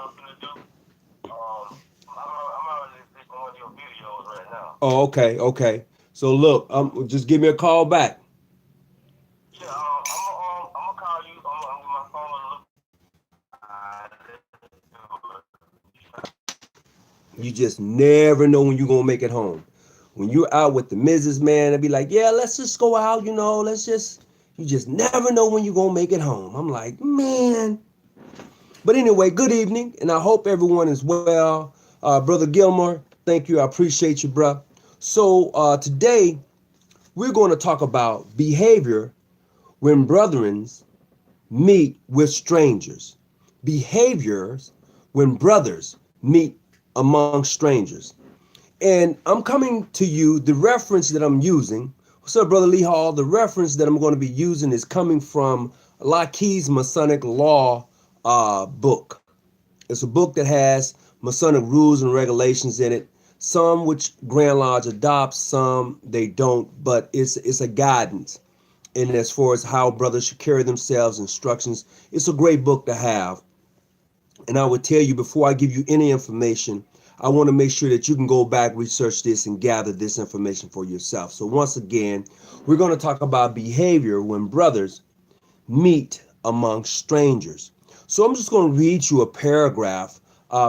I'm already listening to one of your videos right now. Oh, okay, okay. So look, just give me a call back. Yeah, I'm gonna call you. I'm with my phone a little. You just never know when you're gonna make it home. When you're out with the missus, man, they'll be like, yeah, let's just go out, let's just, you just never know when you're gonna make it home. I'm like, man. But anyway, good evening, and I hope everyone is well. Brother Gilmore, thank you. I appreciate you, bruh. So today, we're going to talk about behavior when brethrens meet with strangers. Behaviors when brothers meet among strangers. And I'm coming to you, the reference that I'm using. What's up, Brother Lee Hall? The reference that I'm going to be using is coming from Lockheed's Masonic Law book. It's a book that has Masonic rules and regulations in it. Some which Grand Lodge adopts, some they don't, but it's a guidance. And as far as how brothers should carry themselves, instructions, it's a great book to have. And I would tell you before I give you any information, I want to make sure that you can go back, research this, and gather this information for yourself. So once again, we're going to talk about behavior when brothers meet among strangers. So I'm just going to read you a paragraph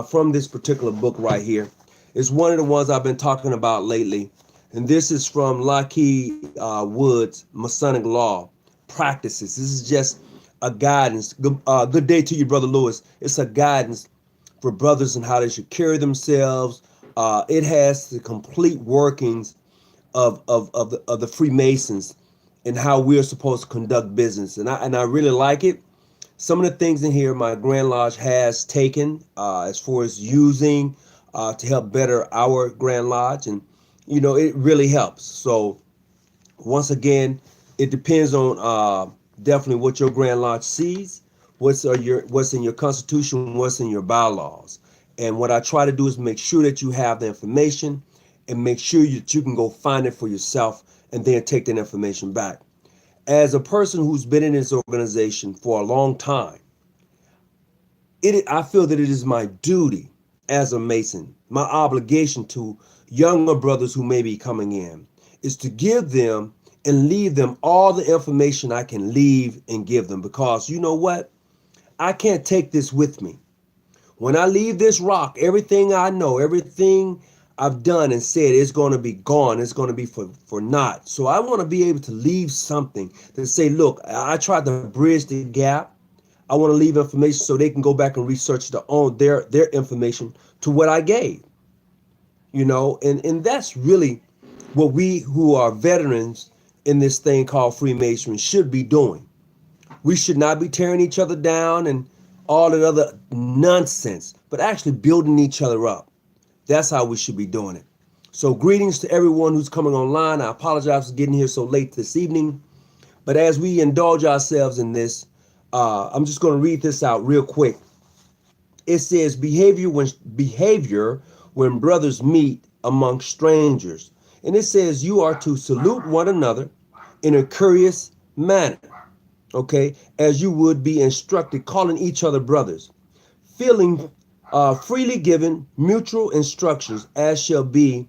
from this particular book right here. It's one of the ones I've been talking about lately. And this is from Lockheed Wood's Masonic Law Practices. This is just a guidance. Good day to you, Brother Lewis. It's a guidance for brothers and how they should carry themselves. It has the complete workings of the Freemasons and how we're supposed to conduct business. And I really like it. Some of the things in here my Grand Lodge has taken as far as using to help better our Grand Lodge. And, it really helps. So once again, it depends on definitely what your Grand Lodge sees, what's in your Constitution, what's in your bylaws. And what I try to do is make sure that you have the information and make sure that you can go find it for yourself and then take that information back. As a person who's been in this organization for a long time, I feel that it is my duty as a Mason, my obligation to younger brothers who may be coming in, is to give them and leave them all the information I can leave and give them. Because you know what? I can't take this with me. When I leave this rock, everything I know, everything I've done and said is going to be gone. It's going to be for naught. So I want to be able to leave something to say, look, I tried to bridge the gap. I want to leave information so they can go back and research their information to what I gave. And that's really what we who are veterans in this thing called Freemasonry should be doing. We should not be tearing each other down and all that other nonsense, but actually building each other up. That's how we should be doing it. So greetings to everyone who's coming online. I apologize for getting here so late this evening. But as we indulge ourselves in this, I'm just going to read this out real quick. It says behavior when brothers meet among strangers. And it says you are to salute one another in a courteous manner, okay, as you would be instructed, calling each other brothers, feeling freely given mutual instructions as shall be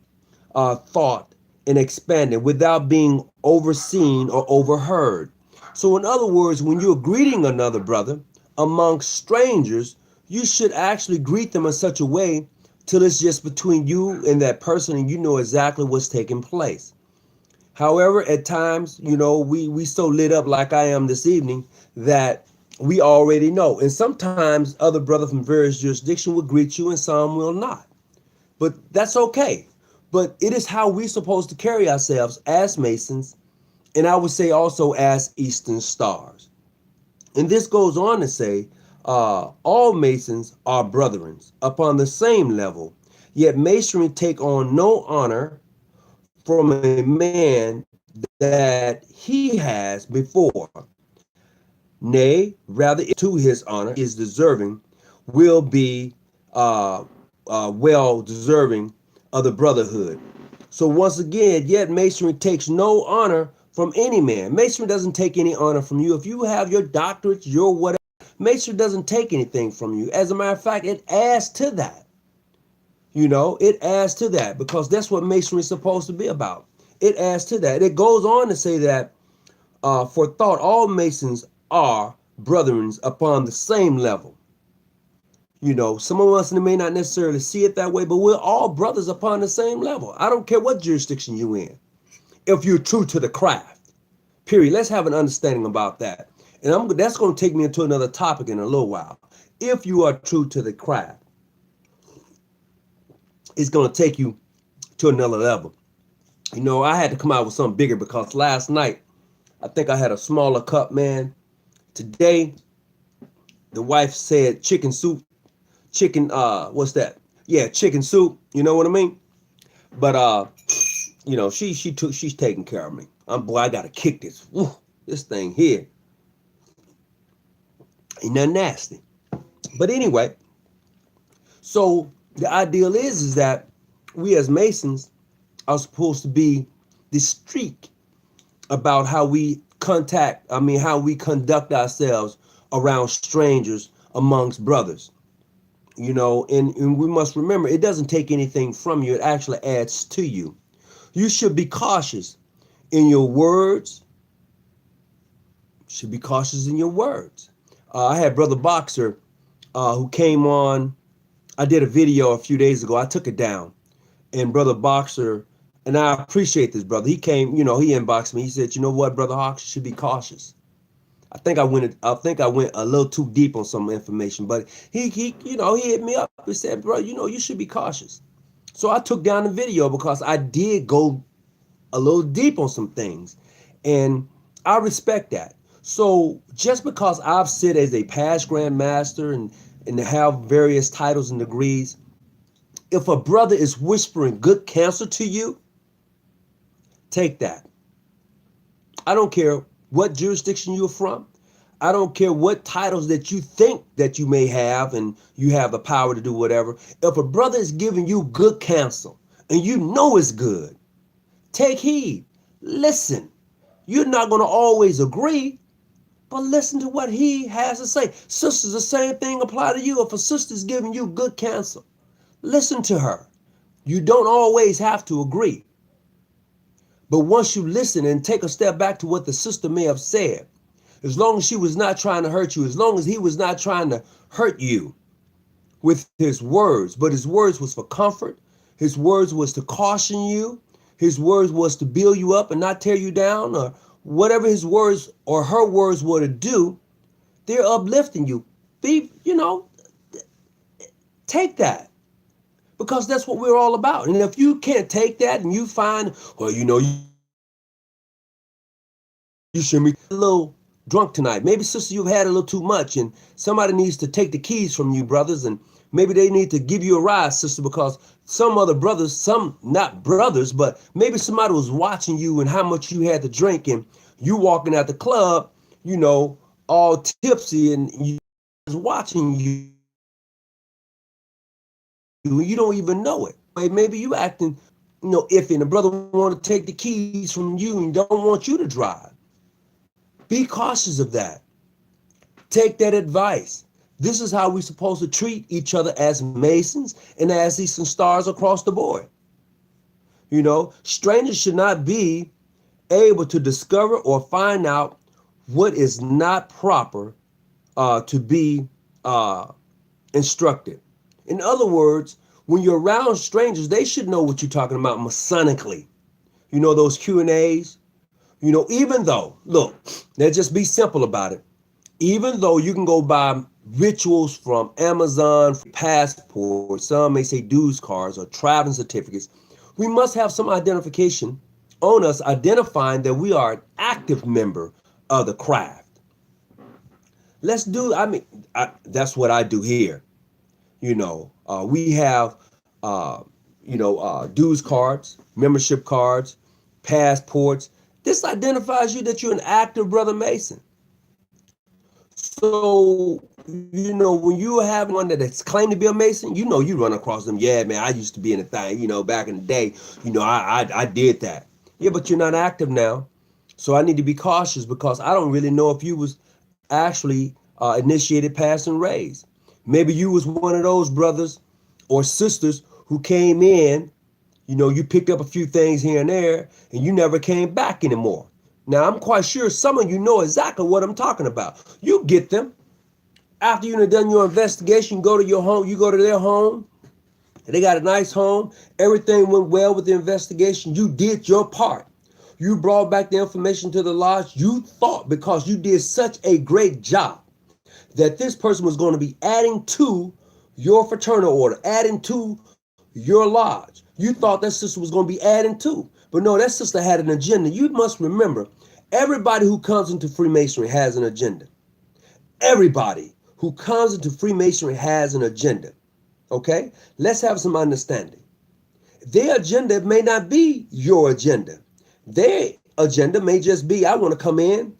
thought and expanded without being overseen or overheard. So, in other words, when you're greeting another brother amongst strangers, you should actually greet them in such a way till it's just between you and that person and you know exactly what's taking place. However, at times, we so lit up like I am this evening that we already know. And sometimes other brothers from various jurisdictions will greet you and some will not. But that's okay. But it is how we're supposed to carry ourselves as Masons, and I would say also as Eastern Stars. And this goes on to say, all Masons are brethren upon the same level, yet Masonry take on no honor from a man that he has before. Nay, rather, if to his honor he is deserving, will be well deserving of the brotherhood. So once again, yet Masonry takes no honor from any man. Masonry doesn't take any honor from you. If you have your doctorates, your whatever, Masonry doesn't take anything from you. As a matter of fact, it adds to that. You know, it adds to that because that's what Masonry is supposed to be about. It adds to that. It goes on to say that for thought, all Masons are brethren upon the same level. You know, some of us may not necessarily see it that way, but we're all brothers upon the same level. I don't care what jurisdiction you're in. If you're true to the craft, period. Let's have an understanding about that. And that's going to take me into another topic in a little while. If you are true to the craft, it's going to take you to another level. You know, I had to come out with something bigger because last night, I think I had a smaller cup, man. Today, the wife said chicken soup. What's that? Yeah, chicken soup. You know what I mean? But you know, she's taking care of me. Boy, I gotta kick this. Woo, this thing here. Ain't nothing nasty. But anyway, so the ideal is that we as Masons are supposed to be discreet about how we how we conduct ourselves around strangers amongst brothers. You know, and we must remember, it doesn't take anything from you. It actually adds to you. You should be cautious in your words. Should be cautious in your words. I had Brother Boxer who came on. I did a video a few days ago. I took it down. And Brother Boxer, and I appreciate this brother. He came, you know, he inboxed me. He said, you know what, Brother Hawks, you should be cautious. I think I went a little too deep on some information, but he hit me up. He said, bro, you know, you should be cautious. So I took down the video because I did go a little deep on some things, and I respect that. So just because I've sit as a past Grand Master and have various titles and degrees, if a brother is whispering good counsel to you, take that. I don't care what jurisdiction you're from. I don't care what titles that you think that you may have and you have the power to do whatever. If a brother is giving you good counsel and you know it's good, take heed. Listen. You're not going to always agree, but listen to what he has to say. Sisters, the same thing apply to you. If a sister's giving you good counsel, listen to her. You don't always have to agree. But once you listen and take a step back to what the sister may have said, as long as she was not trying to hurt you, as long as he was not trying to hurt you with his words, but his words was for comfort, his words was to caution you, his words was to build you up and not tear you down, or whatever his words or her words were to do, they're uplifting you. Take that. Because that's what we're all about. And if you can't take that and you find, well, you know, you should be a little drunk tonight. Maybe, sister, you've had a little too much and somebody needs to take the keys from you, brothers. And maybe they need to give you a ride, sister, because some other brothers, some not brothers, but maybe somebody was watching you and how much you had to drink, and you walking at the club, you know, all tipsy, and you was watching you. You don't even know it. Maybe you acting, you know, iffy, and the brother want to take the keys from you and don't want you to drive. Be cautious of that. Take that advice. This is how we're supposed to treat each other as Masons and as Eastern Stars across the board. You know, strangers should not be able to discover or find out what is not proper to be instructed. In other words, when you're around strangers, they should know what you're talking about Masonically. You know, those Q&As, you know, even though, look, let's just be simple about it. Even though you can go buy rituals from Amazon, passports, some may say dues cards or traveling certificates, we must have some identification on us identifying that we are an active member of the craft. That's what I do here. You know, we have, dues cards, membership cards, passports. This identifies you that you're an active brother Mason. So, you know, when you have one that's claimed to be a Mason, you know, you run across them. Yeah, man, I used to be in a thing, you know, back in the day, you know, I did that. Yeah, but you're not active now. So I need to be cautious because I don't really know if you was actually initiated, passed, and raised. Maybe you was one of those brothers or sisters who came in, you picked up a few things here and there, and you never came back anymore. Now, I'm quite sure some of you know exactly what I'm talking about. You get them. After you've done your investigation, you go to your home, you go to their home, they got a nice home. Everything went well with the investigation. You did your part. You brought back the information to the lodge. You thought because you did such a great job that this person was going to be adding to your fraternal order, adding to your lodge. You thought that sister was going to be adding to. But no, that sister had an agenda. You must remember, everybody who comes into Freemasonry has an agenda. Everybody who comes into Freemasonry has an agenda. Okay? Let's have some understanding. Their agenda may not be your agenda. Their agenda may just be, I want to come in.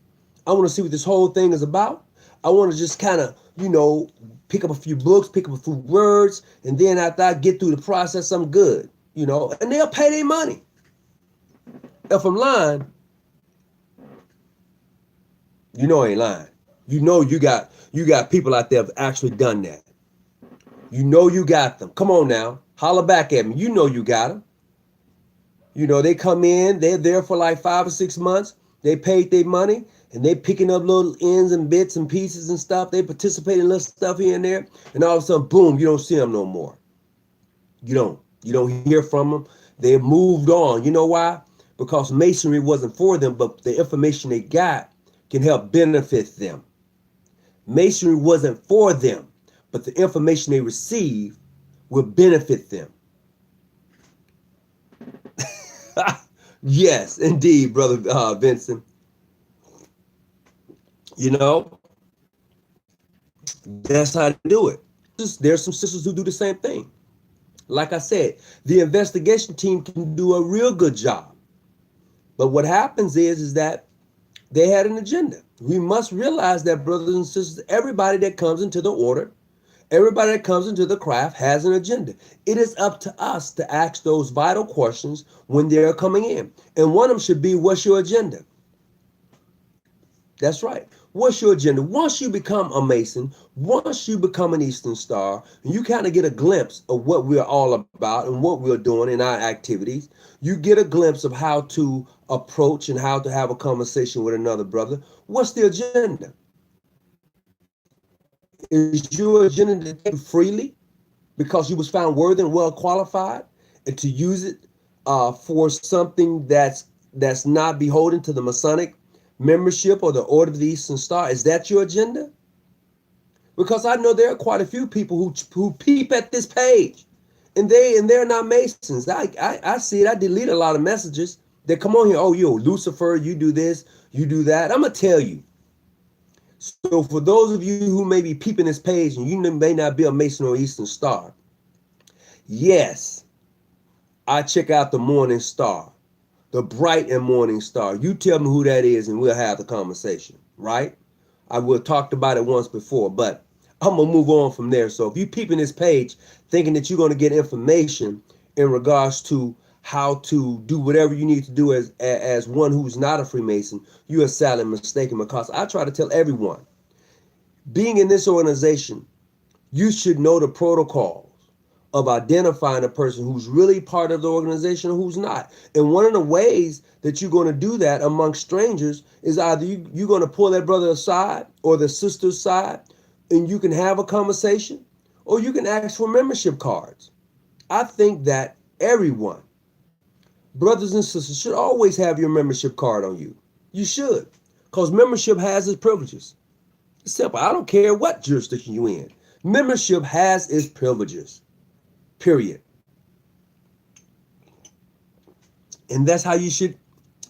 I want to see what this whole thing is about. I want to just kind of, pick up a few books, pick up a few words, and then after I get through the process, I'm good, and they'll pay their money. If I'm lying, I ain't lying. You got people out there have actually done that. You got them. Come on now. Holler back at me. You got them. They come in, they're there for like 5 or 6 months. They paid their money and they picking up little ends and bits and pieces and stuff. They participate in little stuff here and there. And all of a sudden, boom, you don't see them no more. You don't hear from them. They moved on. You know why? Because Masonry wasn't for them, but the information they got can help benefit them. Masonry wasn't for them, but the information they receive will benefit them. Yes, indeed, Brother Vincent. That's how to do it. There's some sisters who do the same thing. Like I said, the investigation team can do a real good job. But what happens is that they had an agenda. We must realize that, brothers and sisters, everybody that comes into the order, everybody that comes into the craft has an agenda. It is up to us to ask those vital questions when they're coming in. And one of them should be, what's your agenda? That's right. What's your agenda? Once you become a Mason, once you become an Eastern Star, and you kind of get a glimpse of what we're all about and what we're doing in our activities, you get a glimpse of how to approach and how to have a conversation with another brother. What's the agenda? Is your agenda to take freely because you was found worthy and well qualified, and to use it for something that's not beholden to the Masonic membership or the Order of the Eastern Star? Is that your agenda? Because I know there are quite a few people who peep at this page, and they're not Masons. I see it. I delete a lot of messages that come on here. Oh, you Lucifer, you do this, you do that. I'm gonna tell you. So for those of you who may be peeping this page and you may not be a Mason or Eastern Star, yes, I check out the Morning Star, the bright and morning star. You tell me who that is and we'll have the conversation, right? I will talked about it once before, but I'm going to move on from there. So if you peeping this page thinking that you're going to get information in regards to how to do whatever you need to do as one who's not a Freemason, you are sadly mistaken, because I try to tell everyone, being in this organization, you should know the protocols of identifying a person who's really part of the organization and who's not. And one of the ways that you're going to do that among strangers is either you're going to pull that brother aside or the sister aside, and you can have a conversation, or you can ask for membership cards. I think that everyone, brothers and sisters, should always have your membership card on you. You should, because membership has its privileges. It's simple. I don't care what jurisdiction you're in. Membership has its privileges. Period. And that's how you should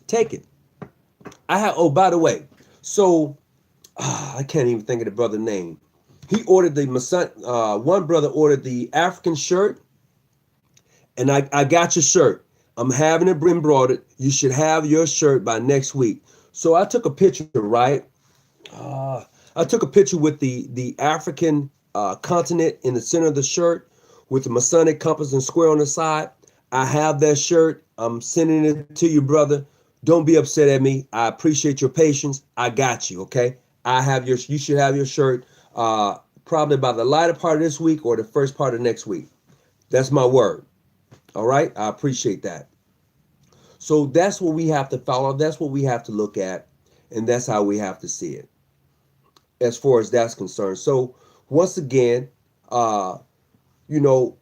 take it. By the way, so I can't even think of the brother's name. He ordered the one brother ordered the African shirt, and I got your shirt. I'm having it embroidered. You should have your shirt by next week. So I took a picture, right? I took a picture with the African continent in the center of the shirt, with the Masonic compass and square on the side. I have that shirt. I'm sending it to you, brother. Don't be upset at me. I appreciate your patience. I got you, okay? You should have your shirt probably by the latter part of this week or the first part of next week. That's my word. All right. I appreciate that. So that's what we have to follow. That's what we have to look at. And that's how we have to see it as far as that's concerned. So once again, uh, you know,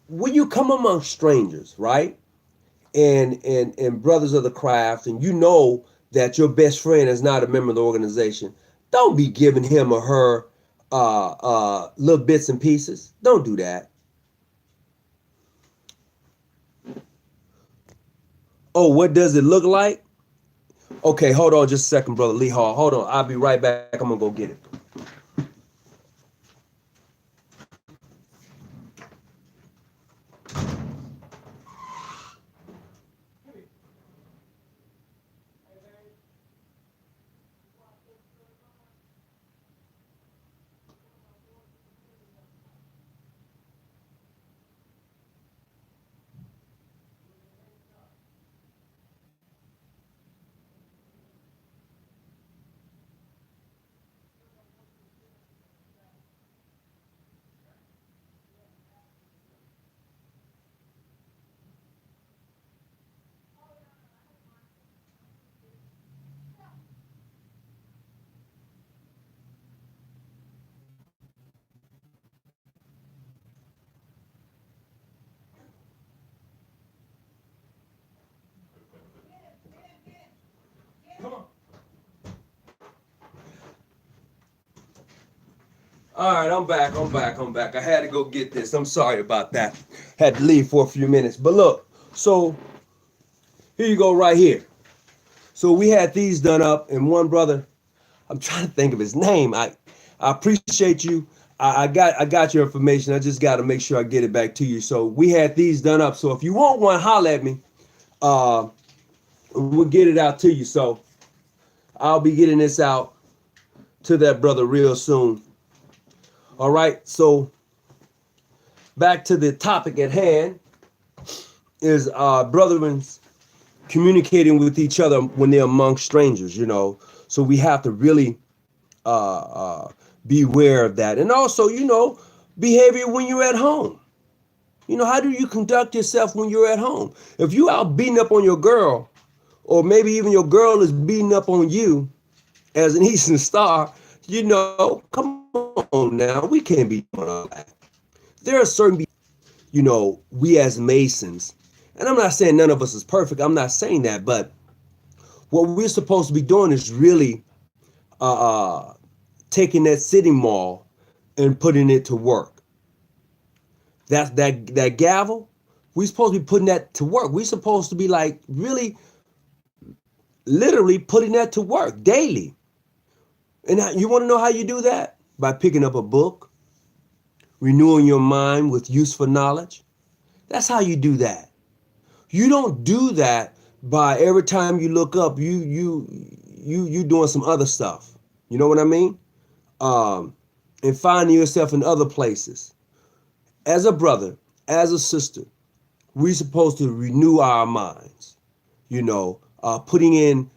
when you come among strangers, right? And brothers of the craft, and you know that your best friend is not a member of the organization, don't be giving him or her little bits and pieces. Don't do that. Oh, what does it look like? Okay, hold on just a second, brother Lee Hall. Hold on, I'll be right back. I'm gonna go get it. All right, I'm back. I had to go get this. I'm sorry about that. Had to leave for a few minutes. But look, so here you go right here. So we had these done up, and one brother, I'm trying to think of his name. I appreciate you. I got your information. I just got to make sure I get it back to you. So we had these done up. So if you want one, holler at me. Uh, we'll get it out to you. So I'll be getting this out to that brother real soon. All right. So back to the topic at hand is brethren communicating with each other when they're among strangers. So we have to really uh, uh, beware of that, and also behavior when you're at home. How do you conduct yourself when you're at home? If you out beating up on your girl, or maybe even your girl is beating up on you as an Eastern Star, come on now, we can't be doing all that. There are certain, we as Masons, and I'm not saying none of us is perfect. I'm not saying that, but what we're supposed to be doing is really taking that sitting mall and putting it to work. That gavel, we're supposed to be putting that to work. We're supposed to be like really, literally putting that to work daily. And you want to know how you do that? By picking up a book, renewing your mind with useful knowledge. That's how you do that. You don't do that by every time you look up, you doing some other stuff. You know what I mean? And finding yourself in other places. As a brother, as a sister, we're supposed to renew our minds. Putting in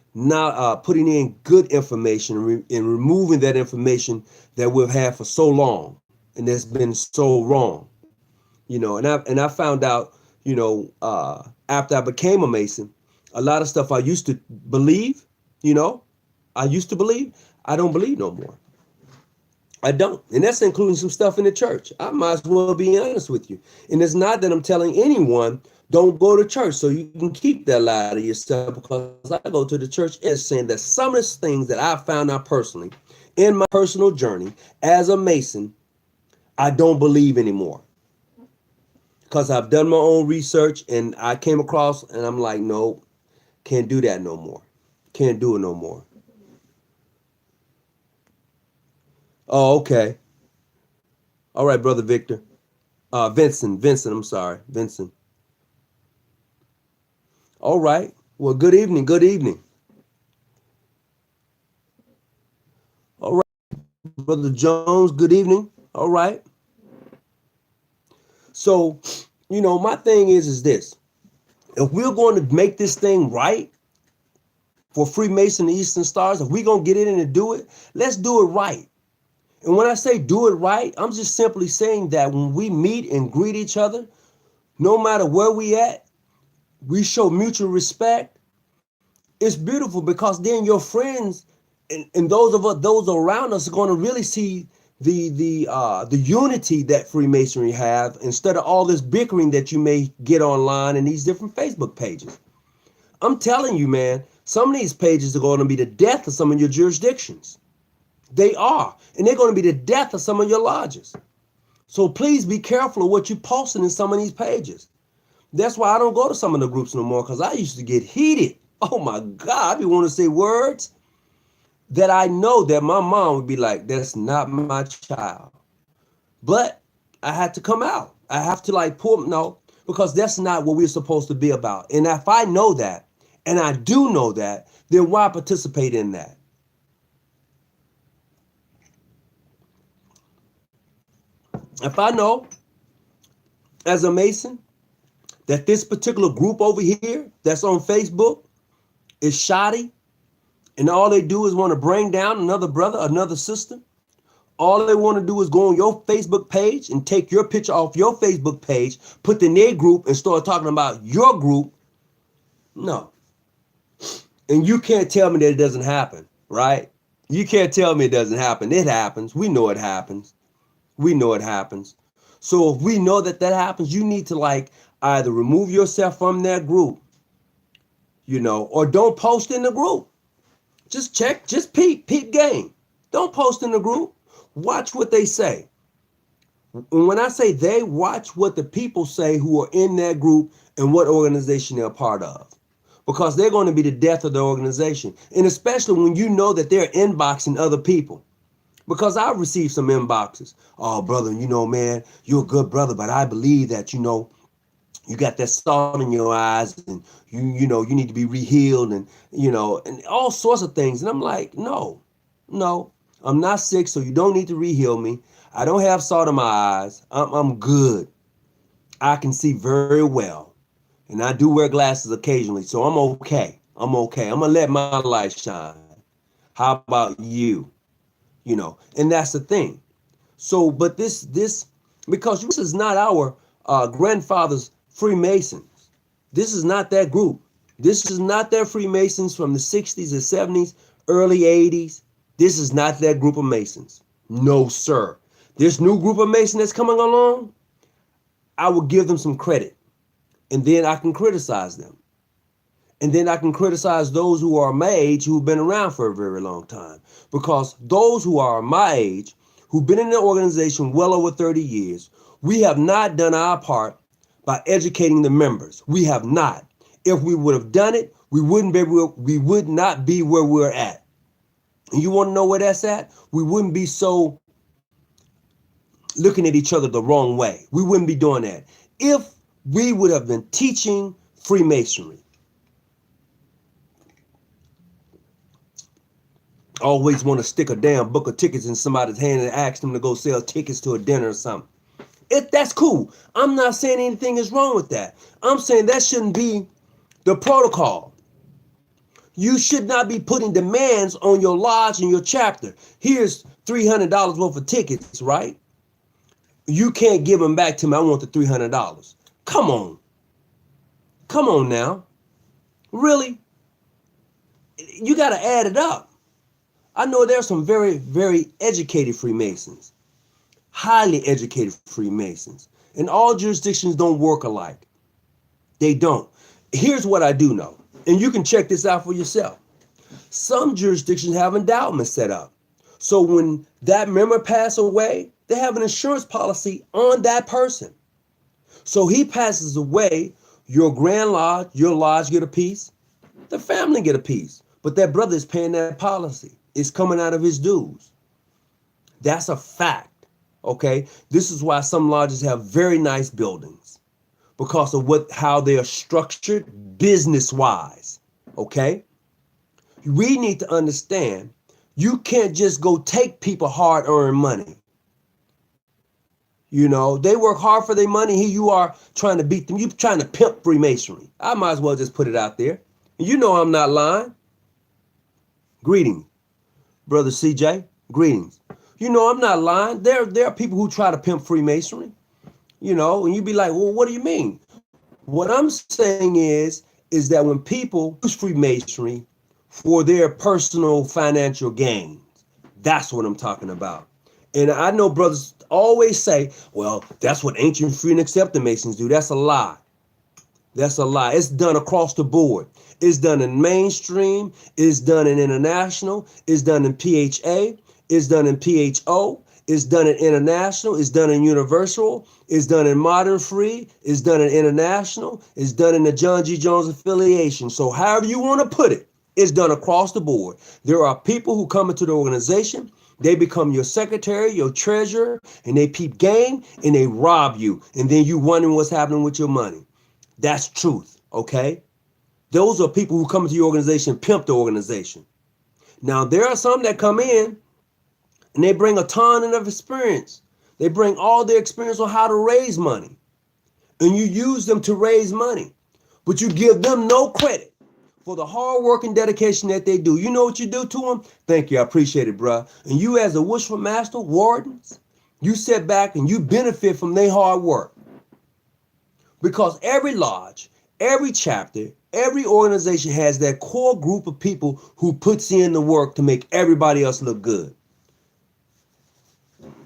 good information and removing that information that we've had for so long and that's been so wrong. And I found out, after I became a Mason, a lot of stuff I used to believe, I don't believe no more. I don't. And that's including some stuff in the church. I might as well be honest with you. And it's not that I'm telling anyone don't go to church so you can keep that lie to yourself, because I go to the church and saying that some of the things that I found out personally in my personal journey as a Mason, I don't believe anymore. Because I've done my own research and I came across and I'm like, no, can't do that no more. Can't do it no more. Oh, okay. All right, brother Victor. Vincent, I'm sorry. Vincent. All right. Well, good evening. Good evening. All right, brother Jones. Good evening. All right. So, my thing is this. If we're going to make this thing right, for Freemason and Eastern Stars, if we're going to get in and do it, let's do it right. And when I say do it right, I'm just simply saying that when we meet and greet each other, no matter where we at, we show mutual respect. It's beautiful because then your friends and those of us, those around us, are going to really see the unity that Freemasonry have, instead of all this bickering that you may get online in these different Facebook pages. I'm telling you, man, some of these pages are going to be the death of some of your jurisdictions. They are, and they're going to be the death of some of your lodges. So please be careful of what you're posting in some of these pages. That's why I don't go to some of the groups no more, because I used to get heated. Oh my God, I be want to say words that I know that my mom would be like, that's not my child. But I had to come out. I have to like pull, no, because that's not what we're supposed to be about. And if I know that, and I do know that, then why participate in that? If I know as a Mason that this particular group over here that's on Facebook is shoddy, and all they do is want to bring down another brother, another sister, all they want to do is go on your Facebook page and take your picture off your Facebook page, put in their group and start talking about your group. No. And you can't tell me that it doesn't happen, right? You can't tell me it doesn't happen. It happens. We know it happens. We know it happens. So if we know that that happens, you need to like either remove yourself from that group, or don't post in the group. Just check, just peep game. Don't post in the group. Watch what they say. And when I say they, watch what the people say who are in that group and what organization they're a part of. Because they're going to be the death of the organization. And especially when you know that they're inboxing other people. Because I've received some inboxes. Oh, brother, man, you're a good brother, but I believe that, you got that salt in your eyes, and you need to be rehealed, and and all sorts of things. And I'm like, no, I'm not sick, so you don't need to reheal me. I don't have salt in my eyes. I'm good. I can see very well, and I do wear glasses occasionally, so I'm okay. I'm gonna let my light shine. How about you? And that's the thing. So, but this because this is not our grandfather's Freemasons. This is not that group. This is not their Freemasons from the 60s and 70s, early 80s. This is not that group of Masons. No, sir. This new group of Masons that's coming along, I will give them some credit. And then I can criticize them. And then I can criticize those who are my age who've been around for a very long time. Because those who are my age, who've been in the organization well over 30 years, we have not done our part by educating the members. We have not. If we would have done it, we would not be where we're at. And you want to know where that's at? We wouldn't be so looking at each other the wrong way. We wouldn't be doing that if we would have been teaching Freemasonry. Always want to stick a damn book of tickets in somebody's hand and ask them to go sell tickets to a dinner or something. That's cool. I'm not saying anything is wrong with that. I'm saying that shouldn't be the protocol. You should not be putting demands on your lodge and your chapter. Here's $300 worth of tickets, right? You can't give them back to me. I want the $300. Come on. Come on now. Really? You got to add it up. I know there's some very, very educated Freemasons. Highly educated Freemasons. And all jurisdictions don't work alike. They don't. Here's what I do know. And you can check this out for yourself. Some jurisdictions have endowments set up. So when that member passes away, they have an insurance policy on that person. So he passes away, your Grand Lodge, your lodge get a piece, the family get a piece. But that brother is paying that policy. It's coming out of his dues. That's a fact. Okay, this is why some lodges have very nice buildings because of how they are structured business-wise. Okay, we need to understand you can't just go take people hard-earned money. They work hard for their money. Here you are trying to beat them. You're trying to pimp Freemasonry. I might as well just put it out there. I'm not lying. Greetings, brother CJ. Greetings. You know, I'm not lying. There are people who try to pimp Freemasonry. You know, and you be like, well, what do you mean? What I'm saying is that when people use Freemasonry for their personal financial gains, that's what I'm talking about. And I know brothers always say, well, that's what ancient free and accepting Masons do. That's a lie. That's a lie. It's done across the board. It's done in mainstream. It's done in international. It's done in PHA. It's done in PHO. It's done in international. It's done in universal. It's done in modern free. It's done in international. It's done in the John G. Jones affiliation. So however you want to put it, it's done across the board. There are people who come into the organization. They become your secretary, your treasurer, and they peep game and they rob you. And then you wondering what's happening with your money. That's truth, okay? Those are people who come into your organization, pimp the organization. Now, there are some that come in and they bring a ton of experience. They bring all their experience on how to raise money. And you use them to raise money. But you give them no credit for the hard work and dedication that they do. You know what you do to them? Thank you, I appreciate it, bruh. And you as a wishful master, wardens, you sit back and you benefit from their hard work. Because every lodge, every chapter, every organization has that core group of people who puts in the work to make everybody else look good.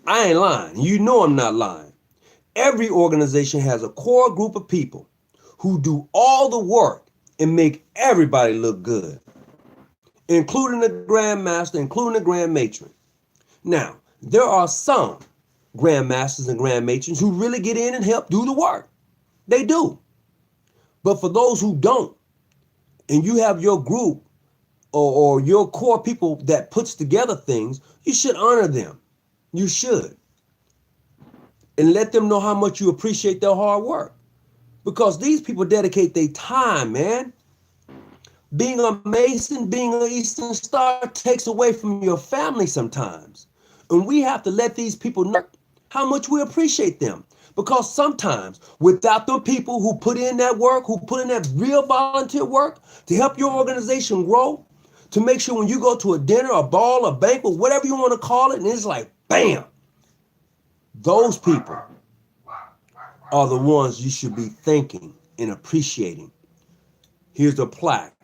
I ain't lying. You know I'm not lying. Every organization has a core group of people who do all the work and make everybody look good, including the Grand Master, including the Grand Matron. Now, there are some Grand Masters and Grand Matrons who really get in and help do the work. They do. But for those who don't, and you have your group or your core people that puts together things, you should honor them. You should. And let them know how much you appreciate their hard work. Because these people dedicate their time, man. Being a Mason, being an Eastern Star takes away from your family sometimes. And we have to let these people know how much we appreciate them. Because sometimes without the people who put in that work, who put in that real volunteer work to help your organization grow, to make sure when you go to a dinner, a ball, a banquet, whatever you want to call it, and it's like, bam, those people are the ones you should be thanking and appreciating. Here's a plaque.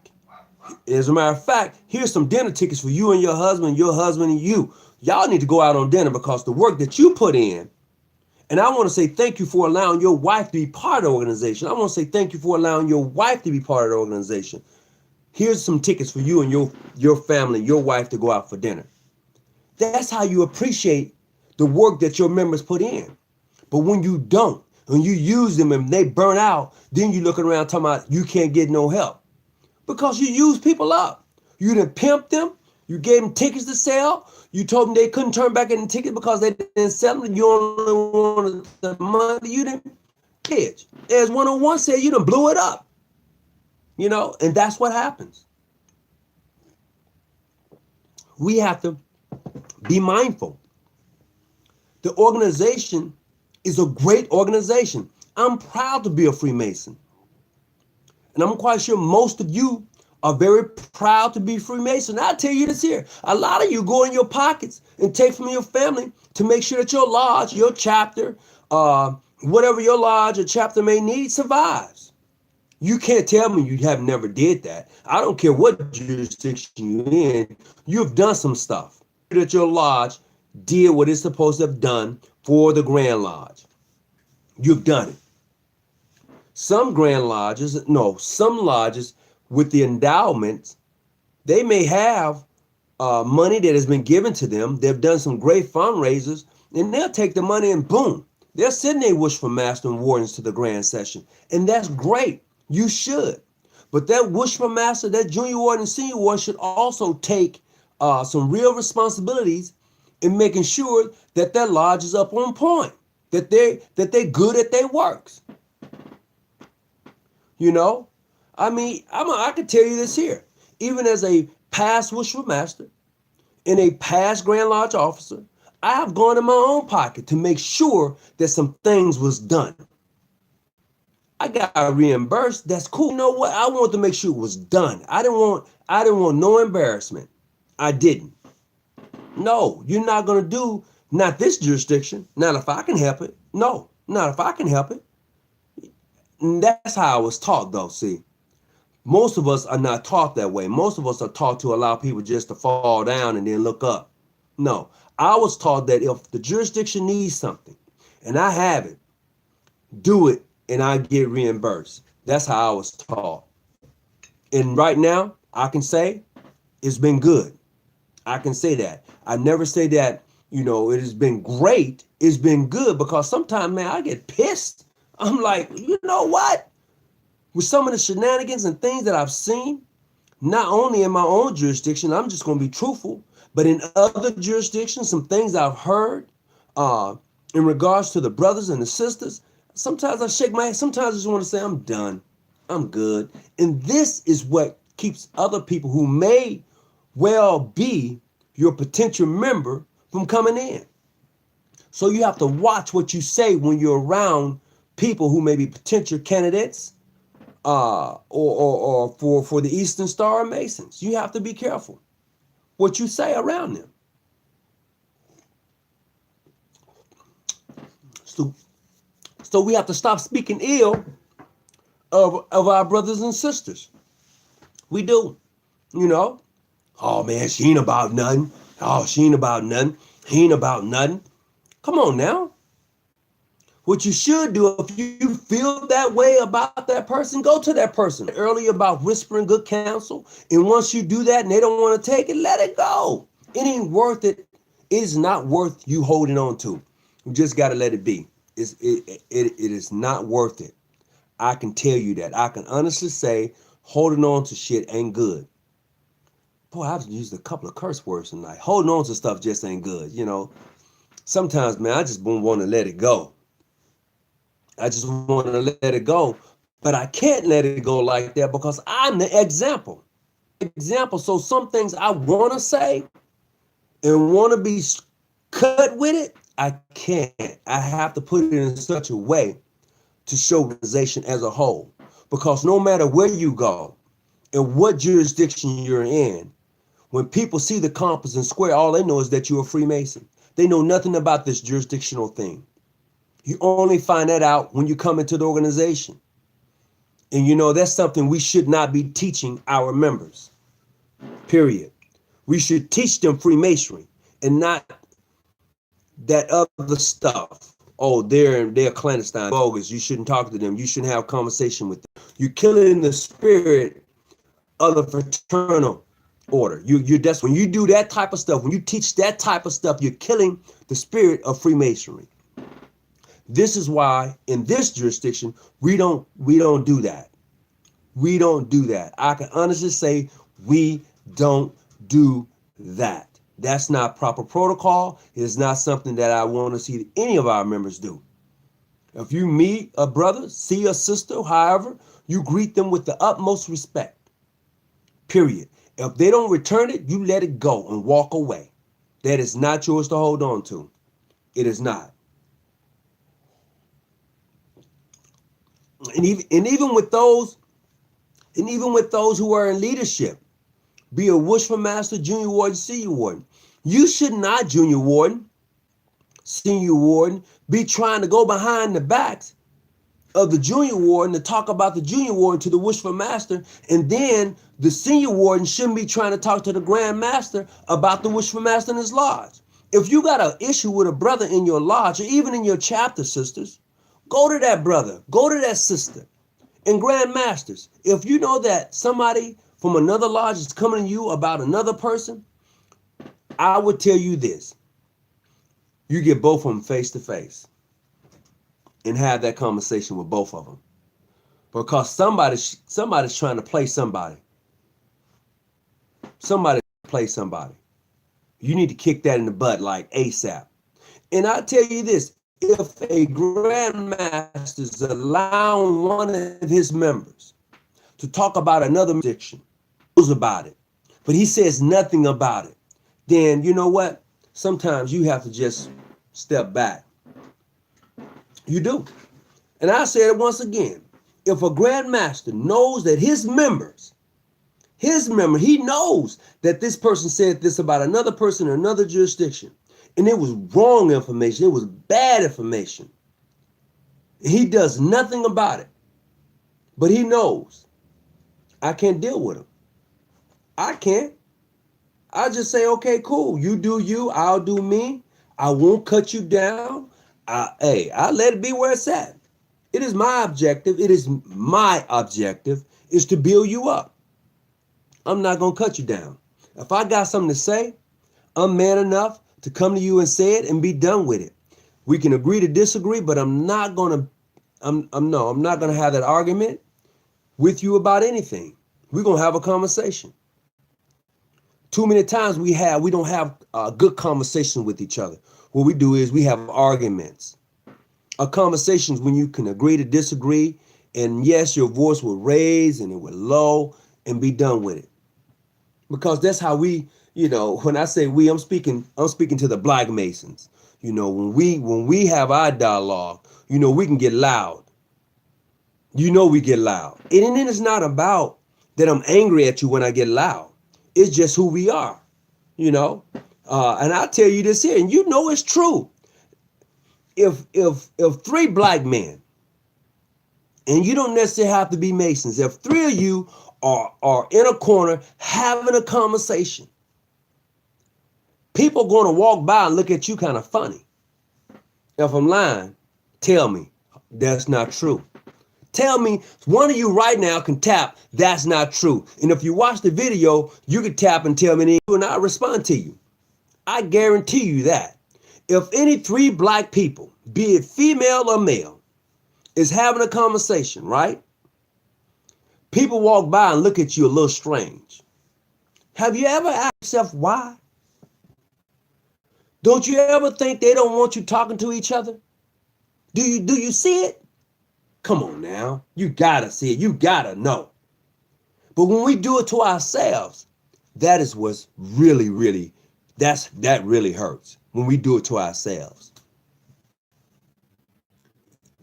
As a matter of fact, here's some dinner tickets for you and your husband and you. Y'all need to go out on dinner because the work that you put in. And I want to say thank you for allowing your wife to be part of the organization. I want to say thank you for allowing your wife to be part of the organization. Here's some tickets for you and your family, your wife to go out for dinner. That's how you appreciate the work that your members put in. But when you don't, when you use them and they burn out, then you looking around talking about you can't get no help. Because you use people up. You done pimped them. You gave them tickets to sell. You told them they couldn't turn back in the ticket because they didn't sell them. You only wanted the money. You didn't pitch. As 101 said, you done blew it up. You know, and that's what happens. We have to be mindful. The organization is a great organization. I'm proud to be a Freemason. And I'm quite sure most of you are very proud to be Freemason. I'll tell you this here. A lot of you go in your pockets and take from your family to make sure that your lodge, your chapter, whatever your lodge or chapter may need survives. You can't tell me you have never did that. I don't care what jurisdiction you're in. You've done some stuff that your lodge did what it's supposed to have done for the Grand Lodge. You've done it. Some lodges with the endowments, they may have money that has been given to them. They've done some great fundraisers, and they'll take the money and boom, they're sending their wish for master and wardens to the grand session. And that's great. You should. But that wish for master, that junior warden and senior warden should also take some real responsibilities in making sure that their lodge is up on point, that they're good at their works. You know, I mean, I can tell you this here. Even as a past wishful master and a past Grand Lodge officer, I have gone in my own pocket to make sure that some things was done. I got reimbursed. That's cool. You know what? I wanted to make sure it was done. I didn't want no embarrassment. I didn't. No, you're not going to do, not this jurisdiction, not if I can help it. No, not if I can help it. And that's how I was taught, though. See, most of us are not taught that way. Most of us are taught to allow people just to fall down and then look up. No, I was taught that if the jurisdiction needs something and I have it, do it and I get reimbursed. That's how I was taught. And right now, I can say it's been good. I can say that. I never say that, it has been great. It's been good, because sometimes, man, I get pissed. I'm like, you know what? With some of the shenanigans and things that I've seen, not only in my own jurisdiction, I'm just going to be truthful, but in other jurisdictions, some things I've heard in regards to the brothers and the sisters, sometimes I shake my head. Sometimes I just want to say, I'm done. I'm good. And this is what keeps other people who may well be your potential member from coming in. So you have to watch what you say when you're around people who may be potential candidates or for the Eastern Star Masons. You have to be careful what you say around them. So we have to stop speaking ill of our brothers and sisters. We do. Oh man, she ain't about nothing. Oh, she ain't about nothing. He ain't about nothing. Come on now. What you should do, if you feel that way about that person, go to that person. Earlier about whispering good counsel. And once you do that and they don't want to take it, let it go. It ain't worth it. It is not worth you holding on to. You just got to let it be. It is not worth it. I can tell you that. I can honestly say holding on to shit ain't good. Boy, I've used a couple of curse words tonight. Holding on to stuff just ain't good. Sometimes, man, I just want to let it go. I just want to let it go. But I can't let it go like that because I'm the example. So some things I want to say and want to be cut with it, I can't. I have to put it in such a way to show organization as a whole. Because no matter where you go and what jurisdiction you're in, when people see the compass and square, all they know is that you're a Freemason. They know nothing about this jurisdictional thing. You only find that out when you come into the organization. And that's something we should not be teaching our members. Period. We should teach them Freemasonry and not that other stuff. Oh, they're clandestine, bogus. You shouldn't talk to them. You shouldn't have a conversation with them. You're killing the spirit of the fraternal order. That's when you do that type of stuff, when you teach that type of stuff, you're killing the spirit of Freemasonry. This is why in this jurisdiction we don't do that. We don't do that. I can honestly say we don't do that. That's not proper protocol. It is not something that I want to see any of our members do. If you meet a brother, see a sister, however, you greet them with the utmost respect. Period. If they don't return it, you let it go and walk away. That is not yours to hold on to. It is not. And even with those who are in leadership, be a Worshipful Master, Junior Warden, Senior Warden, you should not, Junior Warden, Senior Warden, be trying to go behind the backs of the Junior Warden to talk about the Junior Warden to the Worshipful Master, and then the Senior Warden shouldn't be trying to talk to the Grand Master about the Worshipful Master in his lodge. If you got an issue with a brother in your lodge or even in your chapter, sisters, go to that brother, go to that sister. And Grand Masters, if you know that somebody from another lodge is coming to you about another person, I would tell you this. You get both of them face to face and have that conversation with both of them. Because somebody's trying to play somebody. Somebody play somebody. You need to kick that in the butt like ASAP. And I tell you this, if a Grand Master is allowing one of his members to talk about another addiction, knows about it, but he says nothing about it, then you know what? Sometimes you have to just step back. You do. And I say it once again. If a Grand Master knows that his members His memory, he knows that this person said this about another person in another jurisdiction. And it was wrong information. It was bad information. He does nothing about it. But he knows I can't deal with him. I can't. I just say, okay, cool. You do you, I'll do me. I won't cut you down. I'll let it be where it's at. It is my objective. It is my objective is to build you up. I'm not going to cut you down. If I got something to say, I'm man enough to come to you and say it and be done with it. We can agree to disagree, but I'm not going to have that argument with you about anything. We're going to have a conversation. Too many times we don't have a good conversation with each other. What we do is we have arguments. A conversation is when you can agree to disagree, and yes, your voice will raise and it will low, and be done with it. Because that's how we, when I say we, I'm speaking to the Black Masons. When we have our dialogue, we can get loud. We get loud. And then it's not about that I'm angry at you when I get loud. It's just who we are, And I'll tell you this here, and it's true. If 3 Black men, and you don't necessarily have to be Masons, if 3 of you are in a corner having a conversation, people are going to walk by and look at you kind of funny. If I'm lying, tell me that's not true. Tell me, one of you right now can tap, that's not true. And if you watch the video, you can tap and tell me, and I'll respond to you. I guarantee you that. If any 3 Black people, be it female or male, is having a conversation, right? People walk by and look at you a little strange. Have you ever asked yourself why? Don't you ever think they don't want you talking to each other? Do you see it? Come on now. You gotta see it. You gotta know. But when we do it to ourselves, that is what's really, that really hurts. When we do it to ourselves.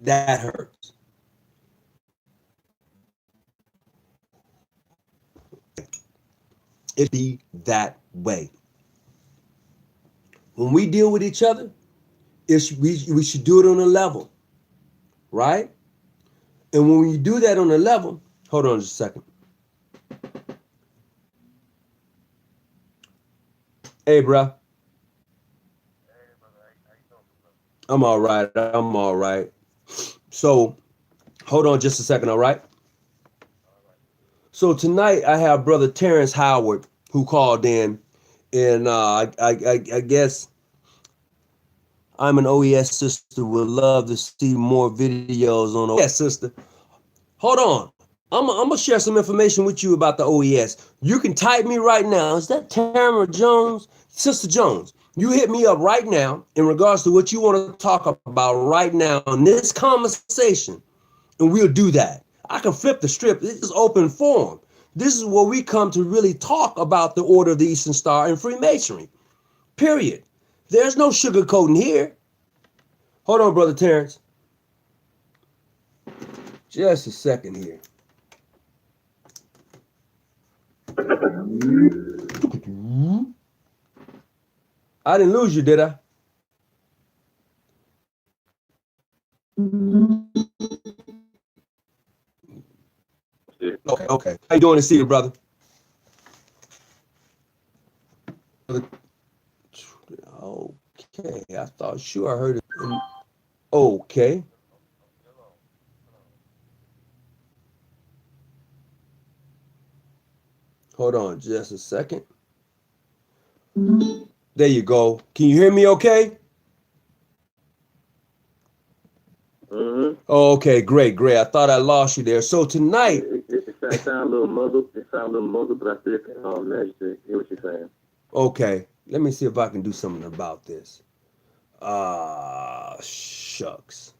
That hurts. It be that way. When we deal with each other, we should do it on a level, right? And when you do that on a level, hold on just a second. Hey, bro. I'm all right. So, hold on just a second, all right? So tonight I have Brother Terrence Howard who called in, and I guess I'm an OES sister, would love to see more videos on OES sister. Hold on. I'm going to share some information with you about the OES. You can type me right now. Is that Tamara Jones? Sister Jones, you hit me up right now in regards to what you want to talk about right now in this conversation, and we'll do that. I can flip the script. This is open forum. This is where we come to really talk about the Order of the Eastern Star and Freemasonry. Period. There's no sugarcoating here. Hold on, Brother Terrence. Just a second here. I didn't lose you, did I? Okay. How you doing to see you, brother? Okay, I thought sure I heard it. Okay. Hold on just a second. There you go. Can you hear me okay? Mm-hmm. Oh, okay, great. I thought I lost you there. So tonight... It sounds a little muzzled. But I still can manage to hear what you're saying. Okay, let me see if I can do something about this. Shucks.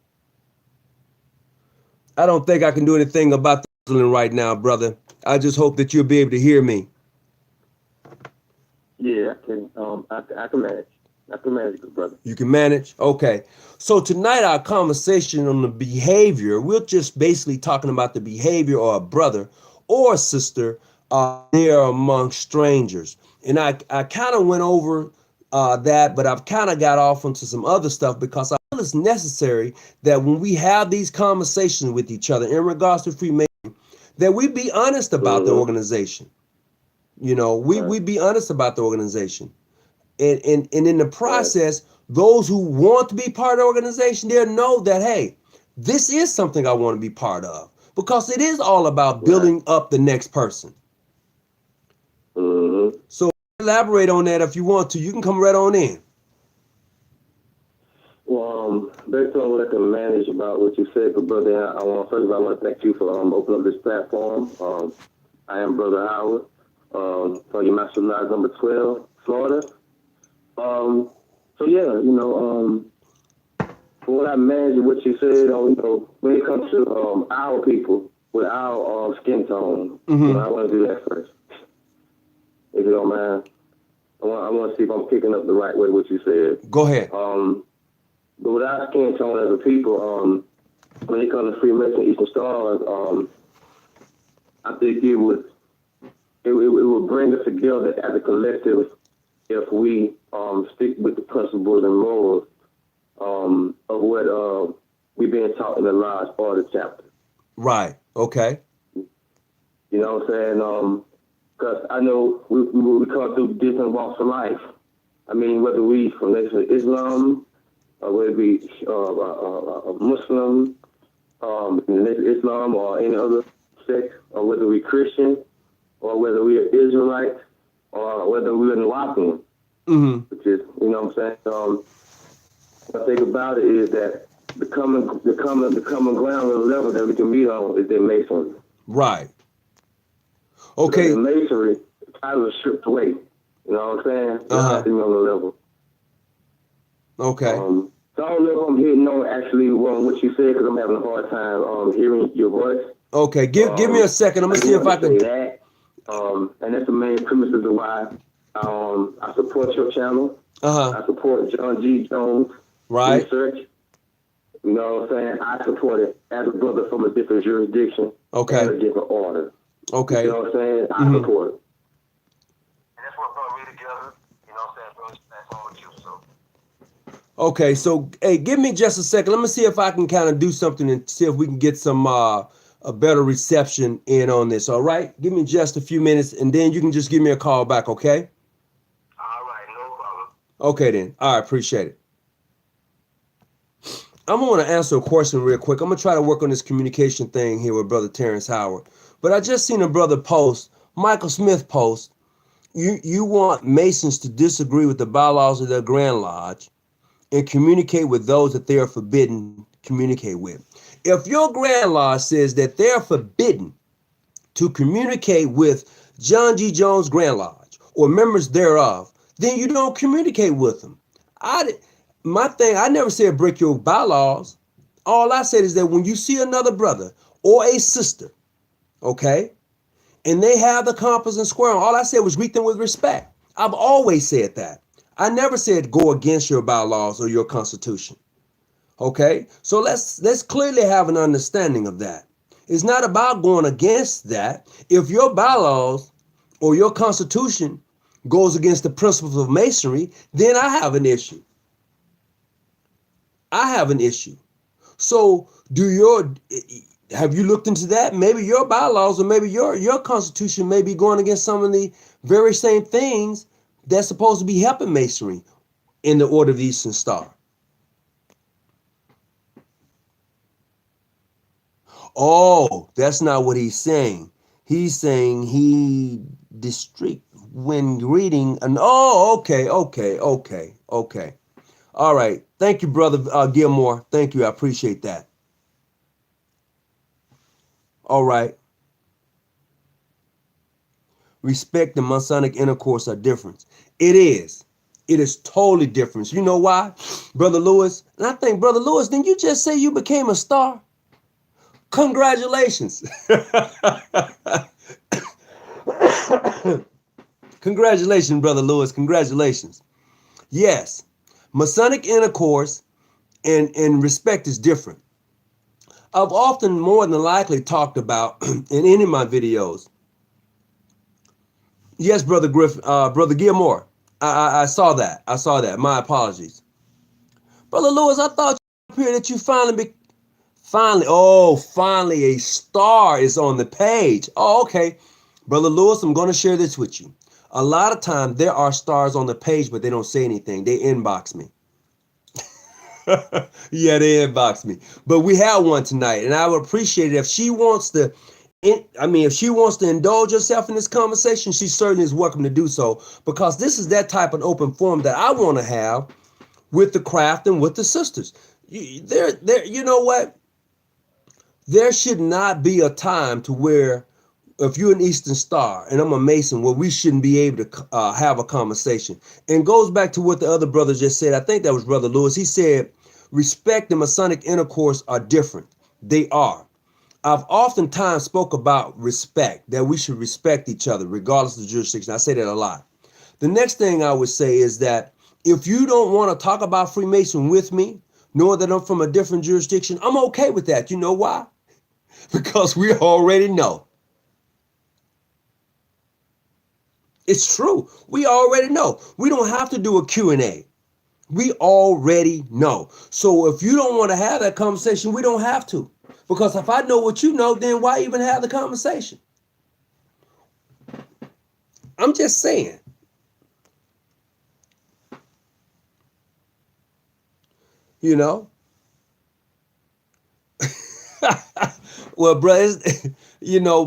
I don't think I can do anything about the right now, brother. I just hope that you'll be able to hear me. Yeah, I can. I can manage. I can manage, good brother. You can manage? Okay. So tonight our conversation on the behavior, we're just basically talking about the behavior of a brother or a sister there among strangers. And I kind of went over that, but I've kind of got off onto some other stuff because I feel it's necessary that when we have these conversations with each other in regards to Freemasonry, that we be honest about the organization. You know, we be honest about the organization. And in the process, those who want to be part of the organization, they'll know that, hey, this is something I want to be part of. Because it is all about building up the next person. So elaborate on that if you want to. You can come right on in. Well, based on what I can manage about what you said, but brother, I want first of all, I want to thank you for opening up this platform. I am Brother Howard, for your Master Live number 12, Florida. So yeah, you know, for what I manage, what you said, you know, when it comes to our people with our skin tone, you know, I want to do that first, if you don't mind. I want to see if I'm picking up the right way what you said. Go ahead. But with our skin tone as a people, when it comes to Freemason Eastern Stars, I think it would bring us together as a collective if we stick with the principles and morals of what we've been taught in the last part of the chapter. Right. Okay. You know what I'm saying? Because I know we come through different walks of life. I mean, whether we from Nation of Islam, or whether it be a Muslim, Islam, or any other sect, or whether we Christian, or whether we are Israelite, or whether we're Nuwapian, which is, you know what I'm saying? What I think about it is that the common ground level that we can meet on is their masonry. Right. Okay. So the masonry title is stripped away. You know what I'm saying? It's not on the level. Okay. So I don't know if I'm hitting on actually what you said because I'm having a hard time hearing your voice. Okay. Give me a second. I'm gonna see if I can. That. And that's the main premise of why I support your channel. I support John G. Jones research. You know what I'm saying? I support it as a brother from a different jurisdiction and a different order. Okay. You know what I'm saying? I support it. And that's what brought me together. You know what I'm saying? Bro, this platform with you, so. Okay, so hey, give me just a second. Let me see if I can kind of do something and see if we can get some a better reception in on this. All right, give me just a few minutes, and then you can just give me a call back. Okay. All right, no problem. Okay then. All right, appreciate it. I'm gonna answer a question real quick. I'm gonna try to work on this communication thing here with Brother Terrence Howard. But I just seen a brother post, Michael Smith post. You want Masons to disagree with the bylaws of their Grand Lodge and communicate with those that they are forbidden to communicate with. If your Grand Lodge says that they're forbidden to communicate with John G. Jones Grand Lodge or members thereof, then you don't communicate with them. I never said break your bylaws. All I said is that when you see another brother or a sister, okay, and they have the compass and square on, all I said was greet them with respect. I've always said that. I never said go against your bylaws or your constitution. Okay? So let's clearly have an understanding of that. It's not about going against that. If your bylaws or your constitution goes against the principles of Masonry, then I have an issue. I have an issue. So have you looked into that? Maybe your bylaws or maybe your constitution may be going against some of the very same things that's supposed to be helping Masonry in the Order of the Eastern Star. Oh, that's not what he's saying. He's saying he district when reading an okay. All right. Thank you, Brother Gilmore. Thank you. I appreciate that. All right. Respect and Masonic intercourse are different. It is. It is totally different. You know why, Brother Lewis? And I think, Brother Lewis, didn't you just say you became a star? Congratulations. Congratulations, Brother Lewis. Congratulations. Yes, Masonic intercourse and respect is different. I've often more than likely talked about in any of my videos Yes, Brother Griffin, Brother Gilmore. I saw that. I saw that. My apologies. Brother Lewis, I thought up here that you finally a star is on the page. Oh, okay. Brother Lewis, I'm going to share this with you. A lot of times there are stars on the page, but they don't say anything. They inbox me. Yeah, they inbox me. But we have one tonight, and I would appreciate it if she wants to. If she wants to indulge herself in this conversation, she certainly is welcome to do so, because this is that type of open forum that I want to have with the craft and with the sisters. You know what? There should not be a time to where, if you're an Eastern Star and I'm a Mason, where we shouldn't be able to have a conversation. And goes back to what the other brother just said. I think that was Brother Lewis. He said, respect and Masonic intercourse are different. They are. I've oftentimes spoke about respect, that we should respect each other regardless of jurisdiction. I say that a lot. The next thing I would say is that if you don't want to talk about Freemason with me, knowing that I'm from a different jurisdiction, I'm okay with that. You know why? Because we already know. It's true. We already know. We don't have to do a Q&A. We already know. So if you don't want to have that conversation, we don't have to. Because if I know what you know, then why even have the conversation? I'm just saying. You know? Well, brothers, you know,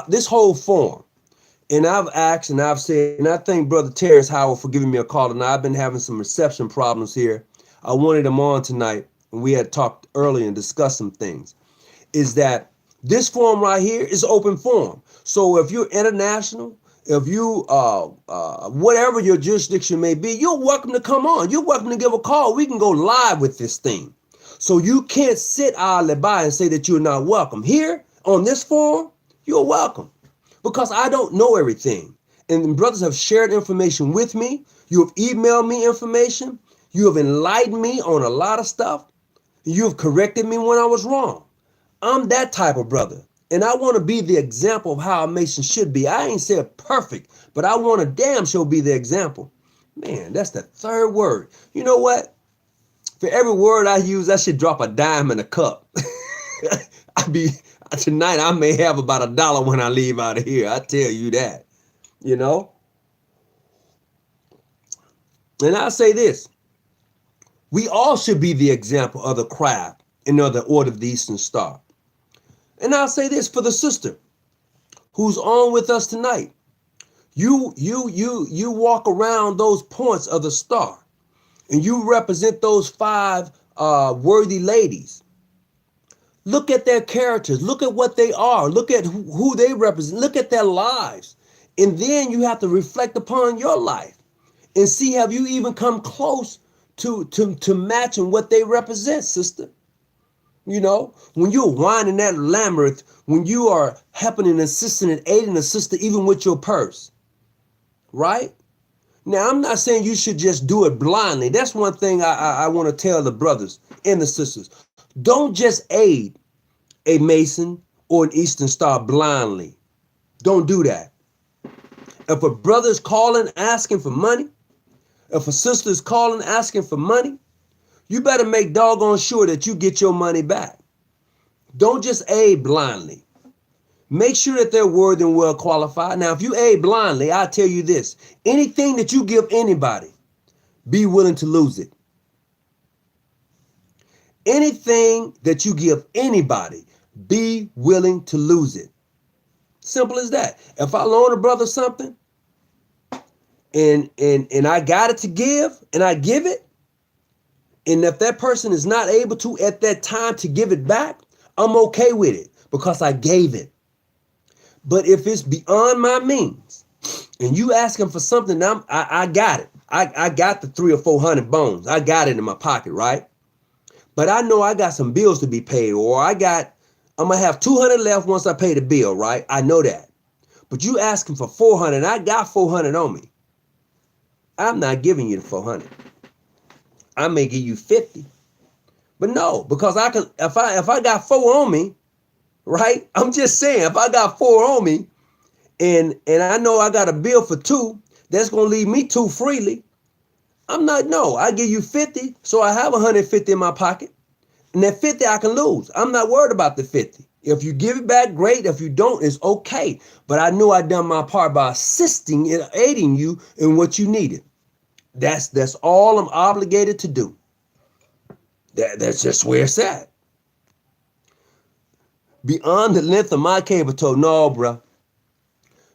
this whole forum, and I've asked and I've said, and I thank Brother Terrence Howard for giving me a call tonight. I've been having some reception problems here. I wanted him on tonight, and we had talked earlier and discussed some things. Is that this forum right here is open forum. So if you're international, if you whatever your jurisdiction may be, you're welcome to come on. You're welcome to give a call. We can go live with this thing. So you can't sit by and say that you're not welcome. Here on this forum, you're welcome. Because I don't know everything. And brothers have shared information with me. You have emailed me information. You have enlightened me on a lot of stuff. You have corrected me when I was wrong. I'm that type of brother. And I want to be the example of how a Mason should be. I ain't said perfect, but I want to damn sure be the example. Man, that's the third word. You know what? For every word I use, I should drop a dime in a cup. Tonight I may have about $1 when I leave out of here. I tell you that, you know. And I'll say this. We all should be the example of the craft and of the Order of the Eastern Star. And I'll say this for the sister who's on with us tonight. You walk around those points of the star, and you represent those 5 worthy ladies. Look at their characters. Look at what they are. Look at who they represent. Look at their lives. And then you have to reflect upon your life and see, have you even come close to matching what they represent, sister? You know, when you're winding that labyrinth, when you are helping and assisting and aiding a sister, even with your purse, right? Now, I'm not saying you should just do it blindly. That's one thing I want to tell the brothers and the sisters. Don't just aid a Mason or an Eastern Star blindly. Don't do that. If a brother's calling asking for money, if a sister's calling asking for money, you better make doggone sure that you get your money back. Don't just aid blindly. Make sure that they're worthy and well qualified. Now, if you aid blindly, I'll tell you this. Anything that you give anybody, be willing to lose it. Anything that you give anybody, be willing to lose it. Simple as that. If I loan a brother something and I got it to give and I give it, and if that person is not able to at that time to give it back, I'm okay with it because I gave it. But if it's beyond my means and you asking for something, I got it. I got the 300 or 400 bones. I got it in my pocket, right? But I know I got some bills to be paid, or I'm going to have 200 left once I pay the bill, right? I know that. But you asking for 400, and I got 400 on me. I'm not giving you the 400. I may give you 50. But no, because I can, if I got 4 on me, right? I'm just saying, if I got 4 on me and I know I got a bill for 2, that's gonna leave me 2 freely. I'm not, no, I give you 50, so I have 150 in my pocket. And that 50 I can lose. I'm not worried about the 50. If you give it back, great. If you don't, it's okay. But I knew I'd done my part by assisting and aiding you in what you needed. That's all I'm obligated to do. That's just where it's at. Beyond the length of my cable toe, no, bruh.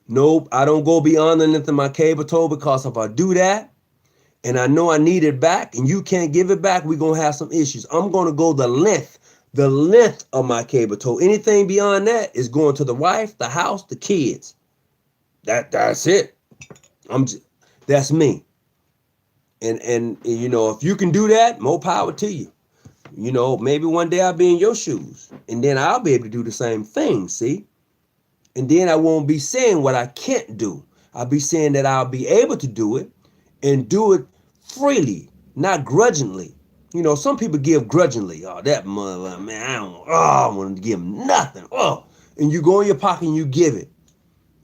Nope, I don't go beyond the length of my cable toe, because if I do that, and I know I need it back, and you can't give it back, we're going to have some issues. I'm going to go the length of my cable toe. Anything beyond that is going to the wife, the house, the kids. That's it. That's me. And you know, if you can do that, more power to you. You know, maybe one day I'll be in your shoes, and then I'll be able to do the same thing, see? And then I won't be saying what I can't do. I'll be saying that I'll be able to do it, and do it freely, not grudgingly. You know, some people give grudgingly. Oh, that mother, man, I want to give him nothing. Oh, and you go in your pocket and you give it.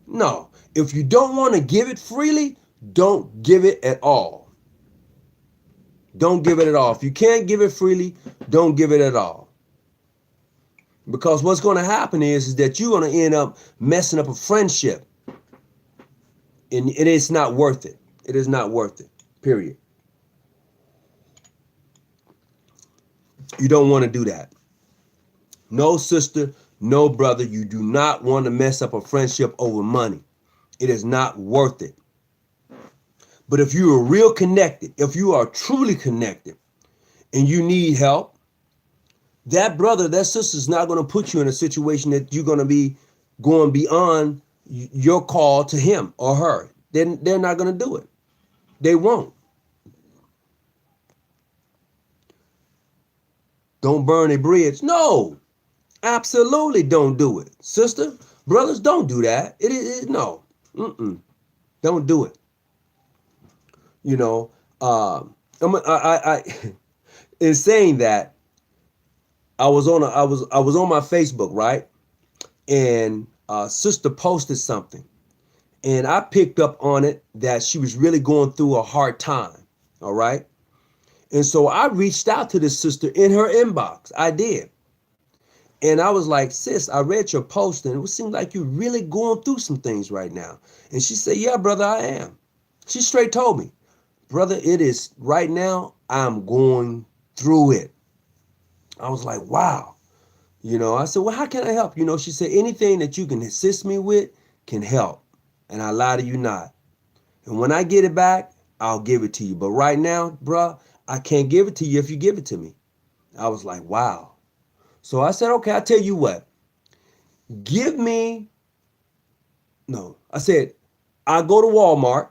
No, if you don't want to give it freely, don't give it at all. Don't give it at all. If you can't give it freely, don't give it at all. Because what's going to happen is that you're going to end up messing up a friendship. And it's not worth it. It is not worth it, period. You don't want to do that. No sister, no brother, you do not want to mess up a friendship over money. It is not worth it. But if you are real connected, if you are truly connected and you need help, that brother, that sister is not going to put you in a situation that you're going to be going beyond your call to him or her. They're not going to do it. They won't. Don't burn a bridge. No, absolutely don't do it. Sister, brothers, don't do that. No. Don't do it. You know, in saying that, I was on my Facebook, right? And sister posted something, and I picked up on it that she was really going through a hard time. All right. And so I reached out to this sister in her inbox. I did. And I was like, sis, I read your post, and it seemed like you're really going through some things right now. And she said, yeah, brother, I am. She straight told me, brother, it is right now, I'm going through it. I was like, wow. You know, I said, well, how can I help? You know, she said, anything that you can assist me with can help. And I lie to you not. And when I get it back, I'll give it to you. But right now, bruh, I can't give it to you if you give it to me. I was like, wow. So I said, okay, I'll tell you what. I said, I'll go to Walmart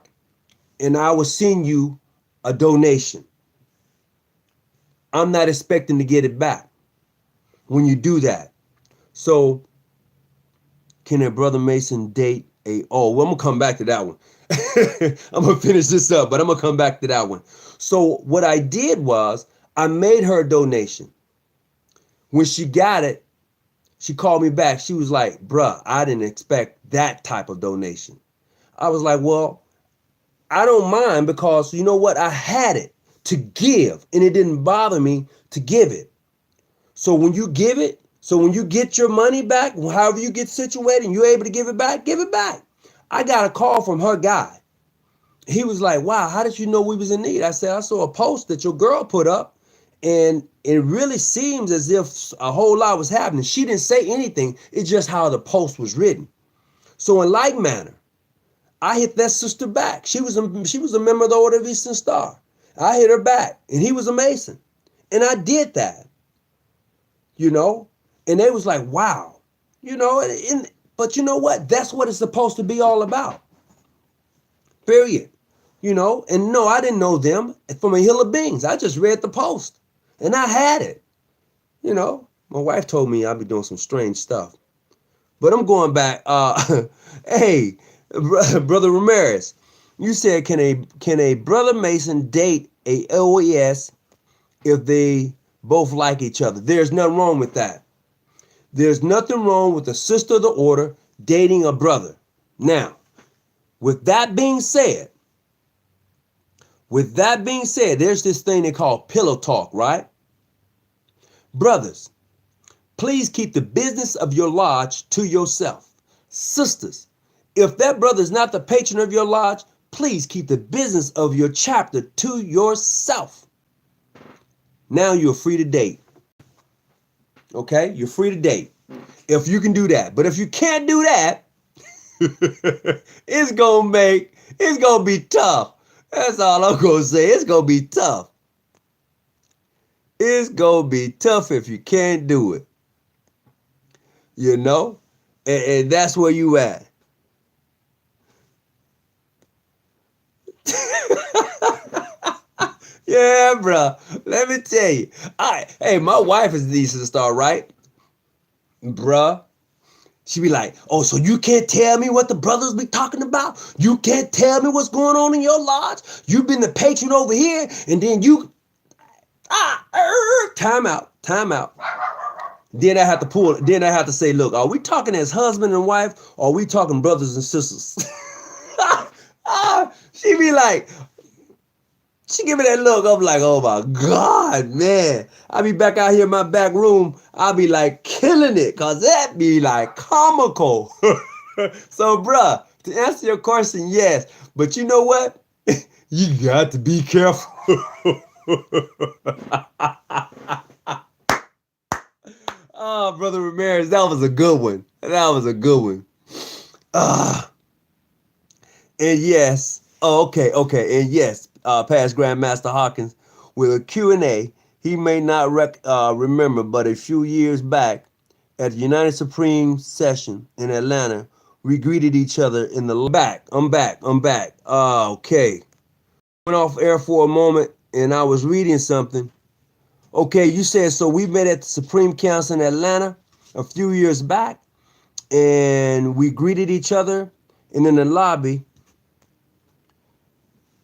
and I will send you a donation. I'm not expecting to get it back when you do that. So can a brother Mason date well, I'm going to come back to that one. I'm going to finish this up, but I'm going to come back to that one. So what I did was I made her a donation. When she got it, she called me back. She was like, bruh, I didn't expect that type of donation. I was like, well, I don't mind, because you know what? I had it to give, and it didn't bother me to give it. So when you give it, when you get your money back, however you get situated and you're able to give it back, give it back. I got a call from her guy. He was like, wow, how did you know we was in need? I said, I saw a post that your girl put up, and it really seems as if a whole lot was happening. She didn't say anything. It's just how the post was written. So in like manner, I hit that sister back. She was a member of the Order of Eastern Star. I hit her back, and he was a Mason. And I did that, you know, and they was like, wow, you know, but you know what? That's what it's supposed to be all about. Period. You know, and no, I didn't know them from a hill of beans. I just read the post and I had it. You know, my wife told me I'd be doing some strange stuff, but I'm going back. Hey, brother Ramirez, you said, can a brother Mason date a OES if they both like each other? There's nothing wrong with that. There's nothing wrong with a sister of the order dating a brother. Now, with that being said, there's this thing they call pillow talk, right? Brothers, please keep the business of your lodge to yourself. Sisters, if that brother is not the patron of your lodge, please keep the business of your chapter to yourself. Now you're free to date. Okay? You're free to date. If you can do that. But if you can't do that, it's gonna be tough. That's all I'm gonna say. It's gonna be tough. It's gonna be tough if you can't do it. You know? And that's where you at. Yeah, bro. Let me tell you. Hey, my wife is the Eastern Star, right? Bruh. She be like, oh, so you can't tell me what the brothers be talking about? You can't tell me what's going on in your lodge? You've been the patron over here, and then you... time out. Then I have to say, look, are we talking as husband and wife, or are we talking brothers and sisters? She be like... She give me that look. I'm like, oh my God, man. I be back out here in my back room. I be like killing it, cause that be like comical. So, bruh, to answer your question, yes. But you know what? You got to be careful. Oh, Brother Ramirez, that was a good one. And yes. Oh, okay. And yes. Past Grandmaster Hawkins, with a Q&A, he may not remember, but a few years back at the United Supreme session in Atlanta, we greeted each other in the back. I'm back. Okay. Went off air for a moment and I was reading something. Okay, you said, so we met at the Supreme Council in Atlanta a few years back and we greeted each other, and in the lobby,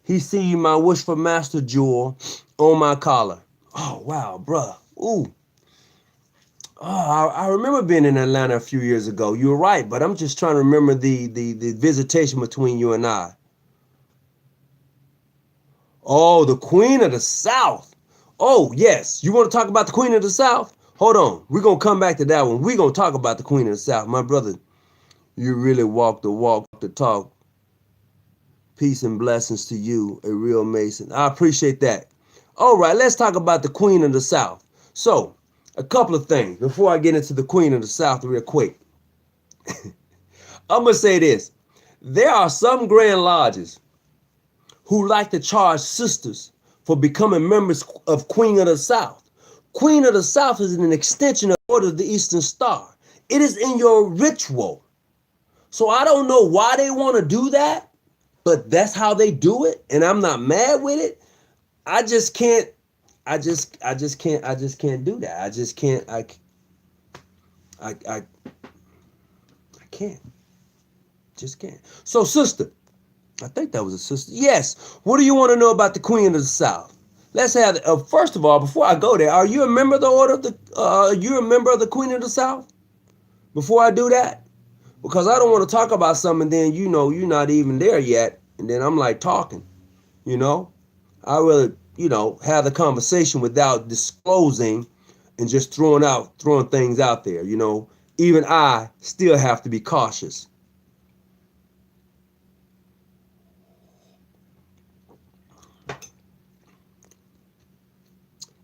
he seen my wish for master jewel on my collar. Oh, wow, bruh. Ooh. Oh, I remember being in Atlanta a few years ago. You're right, but I'm just trying to remember the visitation between you and I. Oh, the Queen of the South. Oh, yes. You want to talk about the Queen of the South? Hold on. We're going to come back to that one. We're going to talk about the Queen of the South. My brother, you really walk the walk, the talk. Peace and blessings to you, a real Mason. I appreciate that. All right, let's talk about the Queen of the South. So, a couple of things before I get into the Queen of the South real quick. I'm going to say this. There are some Grand Lodges who like to charge sisters for becoming members of Queen of the South. Queen of the South is an extension of Order of the Eastern Star. It is in your ritual. So I don't know why they want to do that. But that's how they do it, and I'm not mad with it. I just can't do that. I can't. Just can't. So, sister, I think that was a sister. Yes. What do you want to know about the Queen of the South? Let's have first of all, before I go there, are you a member of the Order of the you a member of the Queen of the South? Before I do that? Because I don't want to talk about something, then you're not even there yet, and then I'm like talking, I really, have the conversation without disclosing and just throwing things out there, Even I still have to be cautious.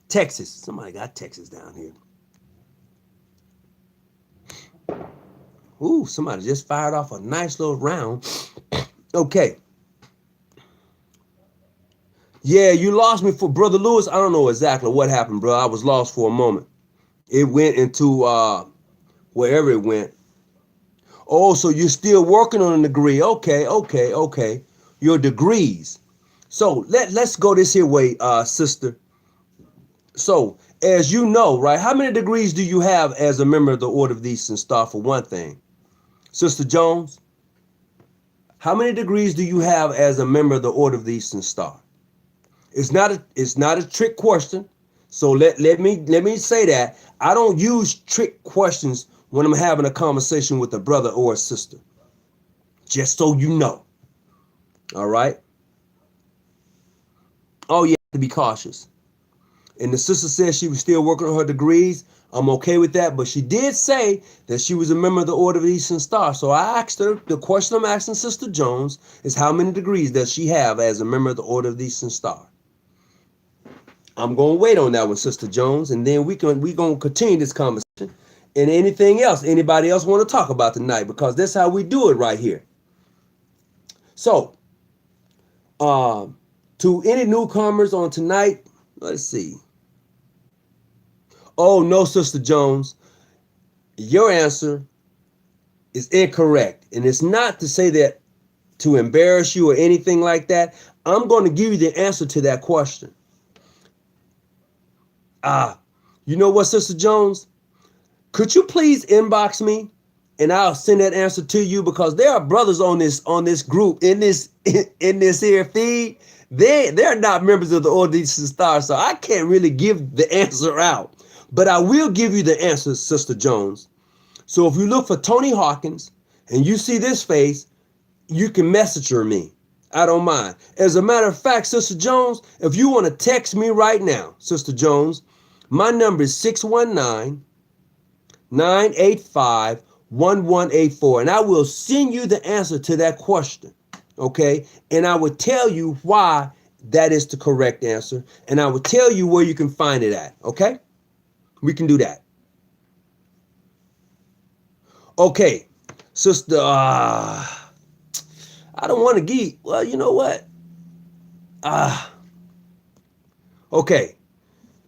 Texas. Somebody got Texas down here. Ooh, somebody just fired off a nice little round. Okay. Yeah, you lost me for Brother Lewis. I don't know exactly what happened, bro. I was lost for a moment. It went into wherever it went. Oh, so you're still working on a degree. Okay. Your degrees. So let's go this here way, sister. So, as you know, right, how many degrees do you have as a member of the Order of the Eastern Star, for one thing? Sister Jones, how many degrees do you have as a member of the Order of the Eastern Star? It's not a trick question. So let me say that I don't use trick questions when I'm having a conversation with a brother or a sister. Just so you know. All right. Oh, you have to be cautious. And the sister said she was still working on her degrees. I'm okay with that. But she did say that she was a member of the Order of the Eastern Star. So I asked her, the question I'm asking Sister Jones is how many degrees does she have as a member of the Order of the Eastern Star? I'm going to wait on that one, Sister Jones. And then we going to continue this conversation. And anything else anybody else want to talk about tonight, because that's how we do it right here. So, to any newcomers on tonight, let's see. Oh, no, Sister Jones, your answer is incorrect. And it's not to say that to embarrass you or anything like that. I'm going to give you the answer to that question. You know what, Sister Jones? Could you please inbox me and I'll send that answer to you, because there are brothers on this group in this here feed. They're not members of the Order of the Eastern Star, so I can't really give the answer out. But I will give you the answer, Sister Jones. So if you look for Tony Hawkins and you see this face, you can message me. I don't mind. As a matter of fact, Sister Jones, if you want to text me right now, Sister Jones, my number is 619-985-1184. And I will send you the answer to that question. Okay? And I will tell you why that is the correct answer. And I will tell you where you can find it at. Okay? We can do that. Okay. Sister, I don't want to geek. Well, you know what? Okay.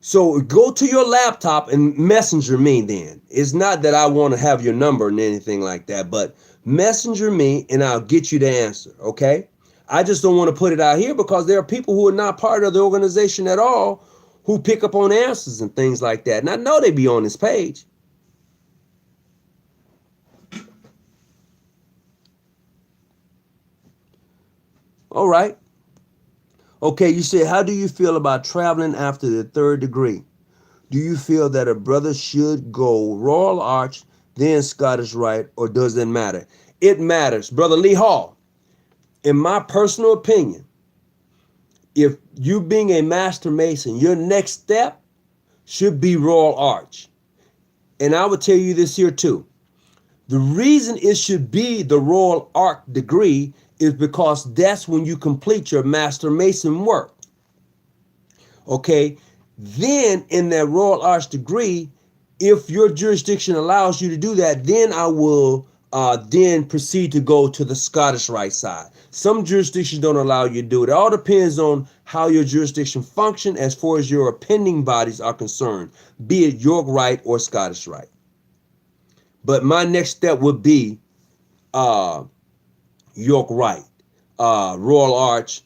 So go to your laptop and messenger me then. It's not that I want to have your number and anything like that, but messenger me and I'll get you the answer, okay? I just don't want to put it out here because there are people who are not part of the organization at all who pick up on answers and things like that. And I know they be on this page. All right. Okay, you said, how do you feel about traveling after the third degree? Do you feel that a brother should go Royal Arch, then Scottish Rite, or does it matter? It matters. Brother Lee Hall, in my personal opinion, if you being a Master Mason, your next step should be Royal Arch. And I would tell you this here too. The reason it should be the Royal Arch degree is because that's when you complete your Master Mason work. Okay, then in that Royal Arch degree, if your jurisdiction allows you to do that, then I will then proceed to go to the Scottish Rite side. Some jurisdictions don't allow you to do it. It all depends on how your jurisdiction function as far as your appending bodies are concerned, be it York Rite or Scottish Rite. But my next step would be York Rite, Royal Arch,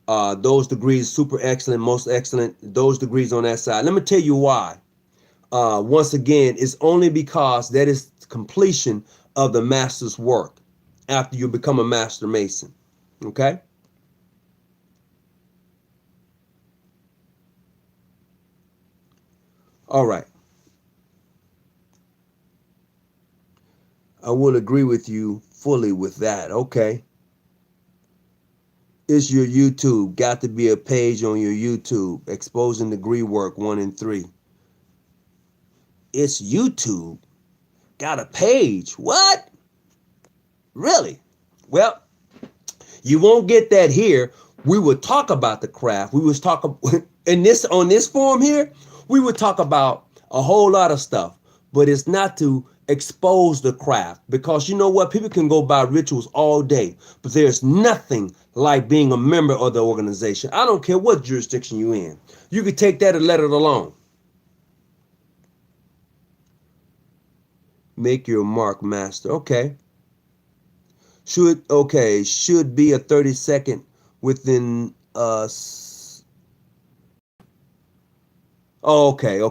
those degrees, super excellent, most excellent, those degrees on that side. Let me tell you why. Once again, it's only because that is completion of the master's work after you become a Master Mason. Okay? All right. I will agree with you fully with that. Okay. It's your YouTube. Got to be a page on your YouTube. Exposing degree work 1 and 3. It's YouTube. Got a page. What? Really? Well, you won't get that here. We would talk about the craft. We would talk in this on this forum here. We would talk about a whole lot of stuff, but it's not to expose the craft, because you know what? People can go by rituals all day, but there's nothing like being a member of the organization. I don't care what jurisdiction you're in. You can take that and let it alone. Make your mark, master. Okay. Should be a 30-second within us. Oh, okay.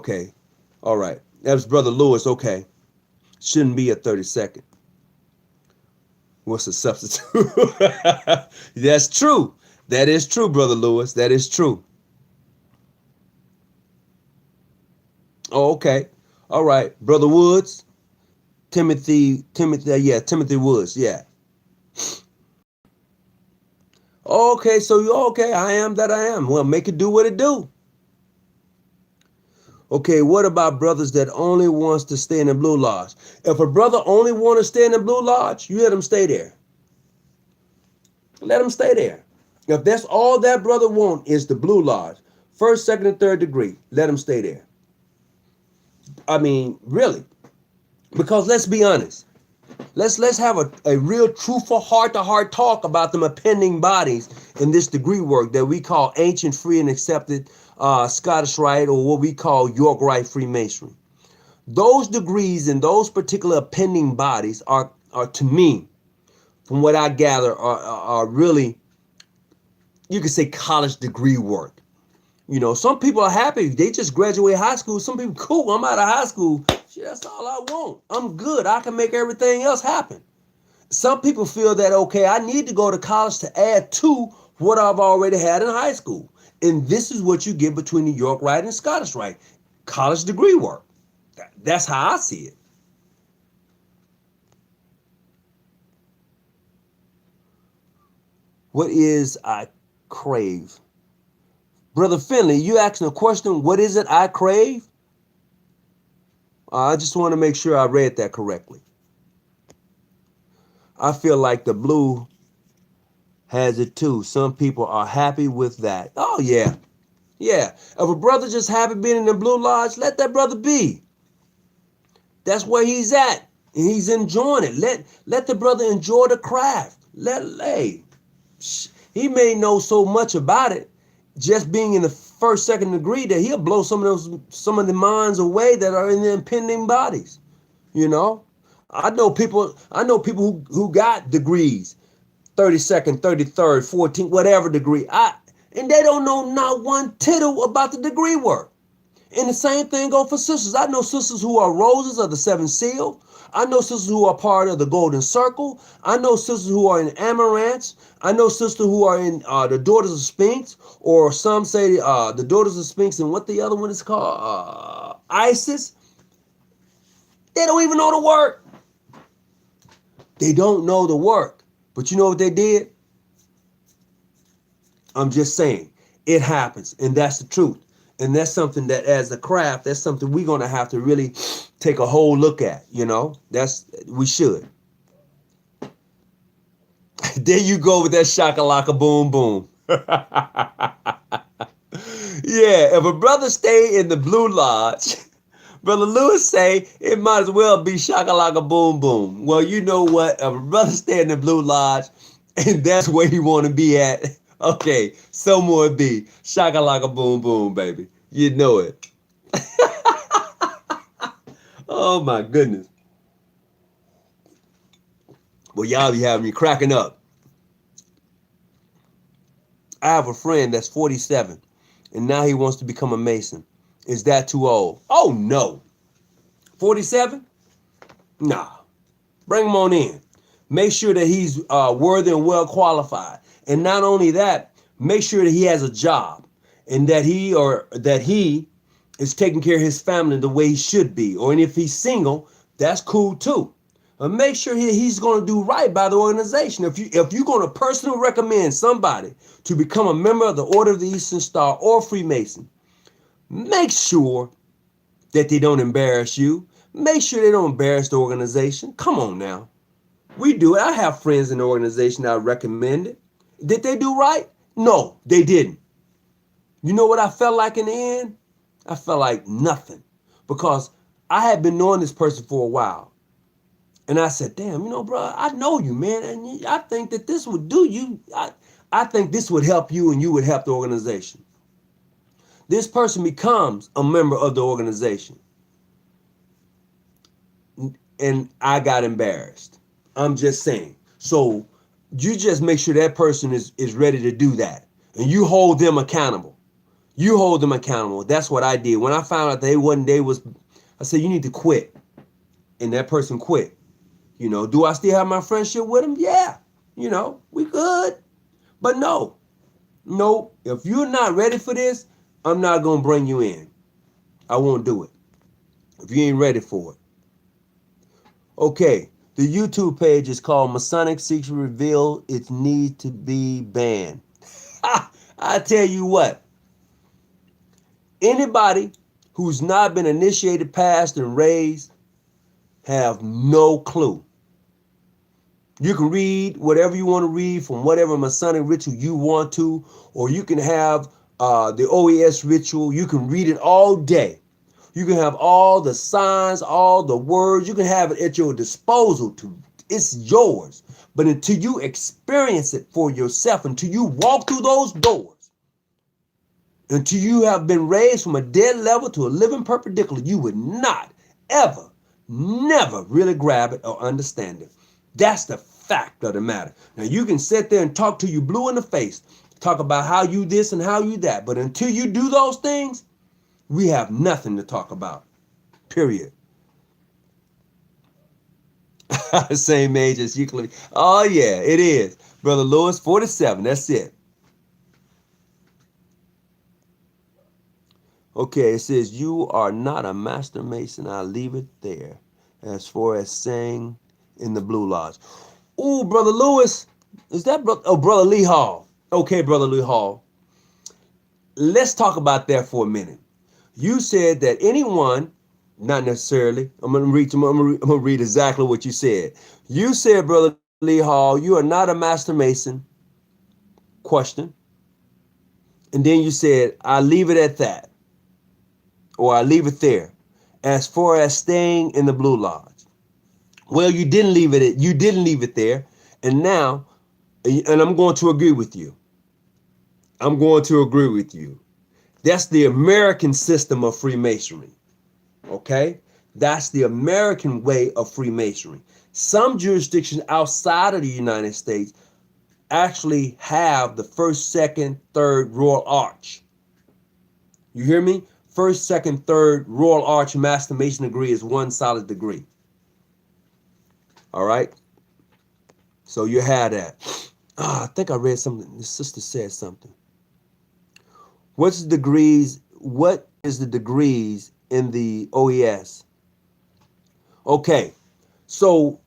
All right. That was Brother Lewis. Okay. Shouldn't be a 30-second. What's the substitute? That's true. That is true, Brother Lewis. That is true. Oh, okay. All right. Brother Woods. Timothy Woods. Yeah. Okay, so you okay, I am that I am. Well, make it do what it do. Okay, what about brothers that only wants to stay in the Blue Lodge? If a brother only want to stay in the Blue Lodge, you let him stay there. Let him stay there. If that's all that brother want is the Blue Lodge, first, second, and third degree, let him stay there. I mean, really. Because let's be honest. Let's have a real truthful heart-to-heart talk about them appending bodies in this degree work that we call ancient, free, and accepted Scottish Rite, or what we call York Rite Freemasonry. Those degrees and those particular appending bodies are to me, from what I gather, are really, you could say, college degree work. You know, some people are happy. They just graduate high school. Some people, cool, I'm out of high school. Shit, that's all I want. I'm good. I can make everything else happen. Some people feel that, okay, I need to go to college to add to what I've already had in high school. And this is what you get between the York Rite and Scottish Rite. College degree work. That's how I see it. What is I crave? Brother Finley, you asking a question, what is it I crave? I just want to make sure I read that correctly. I feel like the blue has it too. Some people are happy with that. Oh, yeah. Yeah. If a brother just happy being in the Blue Lodge, let that brother be. That's where he's at. And he's enjoying it. Let the brother enjoy the craft. He may know so much about it, just being in the first, second degree, that he'll blow some of the minds away that are in the impending bodies. You know? I know people who got degrees, 32nd, 33rd, 14th, whatever degree. And they don't know not one tittle about the degree work. And the same thing goes for sisters. I know sisters who are roses of the seven seal. I know sisters who are part of the golden circle. I know sisters who are in amaranths. I know sisters who are in the daughters of Sphinx, or some say the daughters of Sphinx, and what the other one is called, Isis. They don't even know the work. They don't know the work. But you know what they did? I'm just saying, it happens, and that's the truth. And that's something that, as a craft, that's something we're going to have to really take a whole look at, you know? We should. There you go with that shakalaka boom boom. Yeah, if a brother stay in the Blue Lodge, Brother Lewis say it might as well be shakalaka boom boom. Well, you know what? If a brother stay in the Blue Lodge, and that's where he want to be at, okay, somewhere it be shakalaka boom boom, baby. You know it. Oh my goodness. Well, y'all be having me cracking up. I have a friend that's 47, and now he wants to become a Mason. Is that too old? Oh no. 47? Nah. Bring him on in. Make sure that he's worthy and well qualified. And not only that, make sure that he has a job, and that he is taking care of his family the way he should be. Or and if he's single, that's cool too. But make sure he's going to do right by the organization. If you're going to personally recommend somebody to become a member of the Order of the Eastern Star or Freemason, make sure that they don't embarrass you. Make sure they don't embarrass the organization. Come on now. We do it. I have friends in the organization that I recommended. Did they do right? No, they didn't. You know what I felt like in the end? I felt like nothing, because I had been knowing this person for a while. And I said, damn, you know, bro, I know you, man. And I think that this would do you. I think this would help you, and you would help the organization. This person becomes a member of the organization. And I got embarrassed. I'm just saying. So you just make sure that person is ready to do that. And you hold them accountable. You hold them accountable. That's what I did. When I found out I said, you need to quit. And that person quit. You know, do I still have my friendship with him? Yeah. You know, we good. But no, if you're not ready for this, I'm not going to bring you in. I won't do it if you ain't ready for it. Okay, the YouTube page is called Masonic Secrets Reveal Its Need to Be Banned. I tell you what, anybody who's not been initiated, passed, and raised have no clue. You can read whatever you want to read from whatever Masonic ritual you want to, or you can have the OES ritual. You can read it all day. You can have all the signs, all the words. You can have it at your disposal. It's yours. But until you experience it for yourself, until you walk through those doors, until you have been raised from a dead level to a living perpendicular, you would not, ever, never really grab it or understand it. That's the fact of the matter. Now, you can sit there and talk till you blue in the face, talk about how you this and how you that. But until you do those things, we have nothing to talk about. Period. Same age as Euclid. Oh, yeah, it is. Brother Lewis, 47. That's it. Okay, it says, you are not a master mason. I'll leave it there. As far as saying in the Blue Lodge. Ooh, Brother Lewis. Is that brother? Oh, Brother Lee Hall. Okay, Brother Lee Hall. Let's talk about that for a minute. You said that anyone, not necessarily, I'm gonna read exactly what you said. You said, Brother Lee Hall, you are not a master mason. Question. And then you said, I leave it at that. Or I leave it there. As far as staying in the Blue Lodge. Well, you didn't leave it there. And now, and I'm going to agree with you. That's the American system of Freemasonry. Okay? That's the American way of Freemasonry. Some jurisdictions outside of the United States actually have the first, second, third Royal Arch. You hear me? First, second, third Royal Arch Master Mason degree is one solid degree. All right? So you had that. I think I read something. The sister said something. What is the degrees in the OES? Okay. So,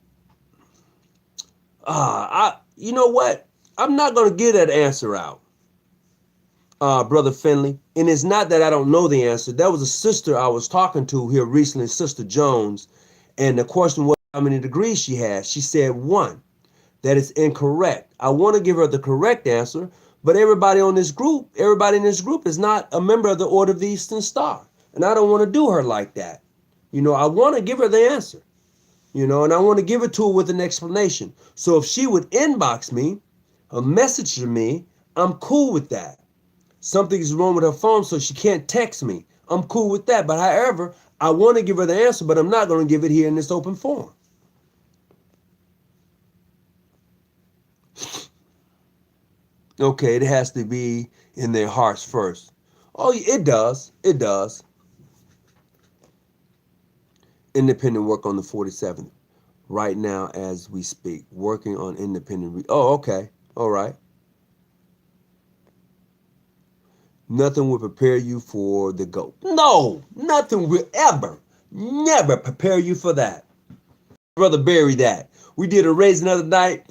you know what? I'm not going to give that answer out, Brother Finley. And it's not that I don't know the answer. There was a sister I was talking to here recently, Sister Jones, and the question was how many degrees she has. She said 1. That is incorrect. I want to give her the correct answer, but everybody in this group is not a member of the Order of the Eastern Star. And I don't want to do her like that. You know, I want to give her the answer, you know, and I want to give it to her with an explanation. So if she would inbox me, a message to me, I'm cool with that. Something's wrong with her phone, so she can't text me. I'm cool with that. But however, I want to give her the answer, but I'm not going to give it here in this open forum. Okay, it has to be in their hearts first. Oh, it does. It does. Independent work on the 47th. Right now as we speak. Working on independent. Oh, okay. All right. Nothing will prepare you for the GOAT. No, nothing will never prepare you for that. Brother, bury that. We did a raising the other night.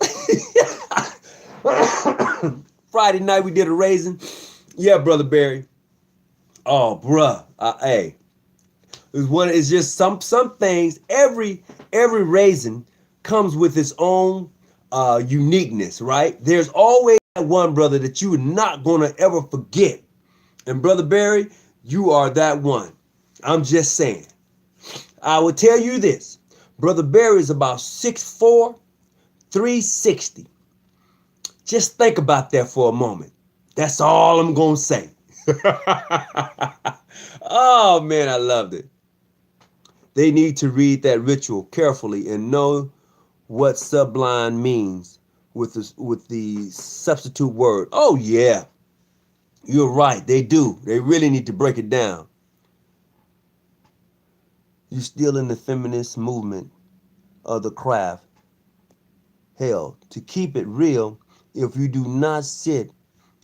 Friday night we did a raising. Yeah, Brother Barry. Oh, bruh. Hey. It's just some things. Every raising comes with its own uniqueness, right? There's always that one brother that you are not gonna ever forget. And Brother Barry, you are that one. I'm just saying. I will tell you this. Brother Barry is about 6'4", 360. Just think about that for a moment. That's all I'm going to say. Oh, man, I loved it. They need to read that ritual carefully and know what sublime means with the substitute word. Oh, yeah. You're right. They do. They really need to break it down. You're still in the feminist movement of the craft. Hell, to keep it real, if you do not sit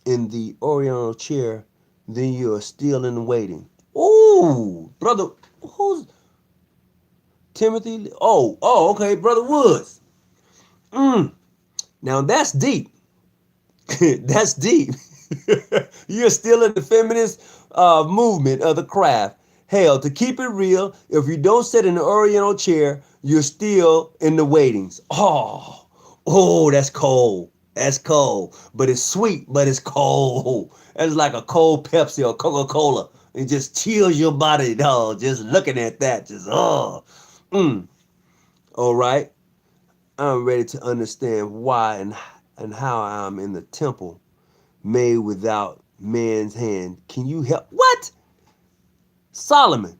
in the Oriental chair, then you are still in waiting. Ooh, brother, who's Timothy? Oh, okay, Brother Woods. Now that's deep. That's deep. You're still in the feminist movement of the craft. Hell, to keep it real, if you don't sit in the Oriental chair, you're still in the waitings. Oh, that's cold. That's cold. But it's sweet, but it's cold. That's like a cold Pepsi or Coca-Cola. It just chills your body, dog. Just looking at that. Just, oh. All right. I'm ready to understand why and how I'm in the temple made without man's hand. Can you help? What? Solomon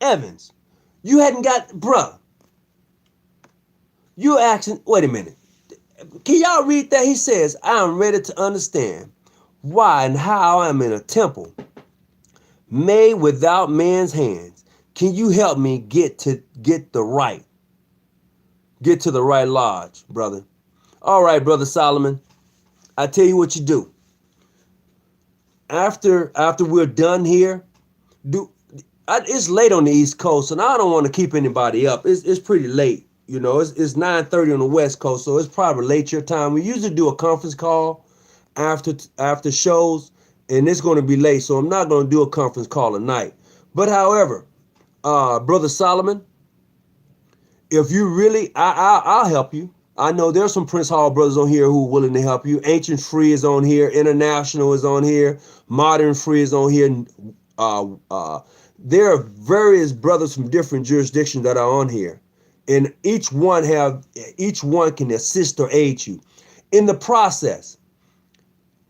Evans, you hadn't got, bruh. You asking, wait a minute. Can y'all read that? He says, I'm ready to understand why and how I'm in a temple made without man's hands. Can you help me get to the right lodge, brother? All right, brother Solomon. I tell you what you do. After we're done here, it's late on the East Coast, and I don't want to keep anybody up. It's pretty late. You know, it's 9:30 on the West Coast, so it's probably late your time. We usually do a conference call after shows, and it's going to be late, so I'm not going to do a conference call tonight. But however, brother Solomon, if you really, I'll help you. I know there's some Prince Hall brothers on here who are willing to help you. Ancient Free is on here. International is on here. Modern Free is on here. There are various brothers from different jurisdictions that are on here, and each one can assist or aid you in the process.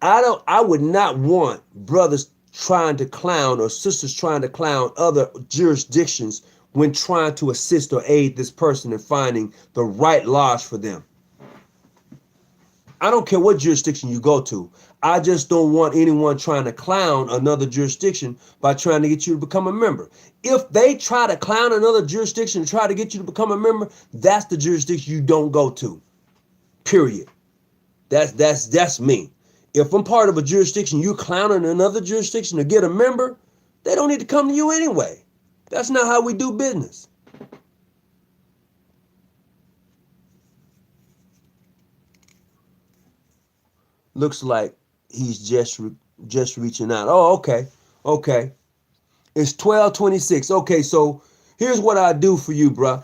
I would not want brothers trying to clown or sisters trying to clown other jurisdictions when trying to assist or aid this person in finding the right lodge for them. I don't care what jurisdiction you go to. I just don't want anyone trying to clown another jurisdiction by trying to get you to become a member. If they try to clown another jurisdiction and try to get you to become a member, that's the jurisdiction you don't go to. Period. That's me. If I'm part of a jurisdiction, you clowning another jurisdiction to get a member, they don't need to come to you anyway. That's not how we do business. Looks like he's just reaching out. Oh, okay. It's 12:26. Okay, so here's what I do for you, bruh.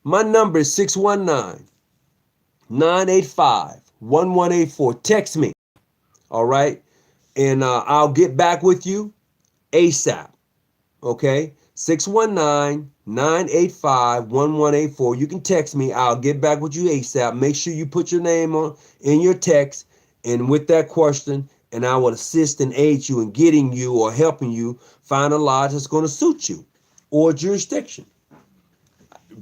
My number is 619-985-1184. Text me, all right? And I'll get back with you ASAP, okay? 619-985-1184. You can text me. I'll get back with you ASAP. Make sure you put your name in your text and with that question, and I will assist and aid you in getting you or helping you find a lodge that's going to suit you or jurisdiction.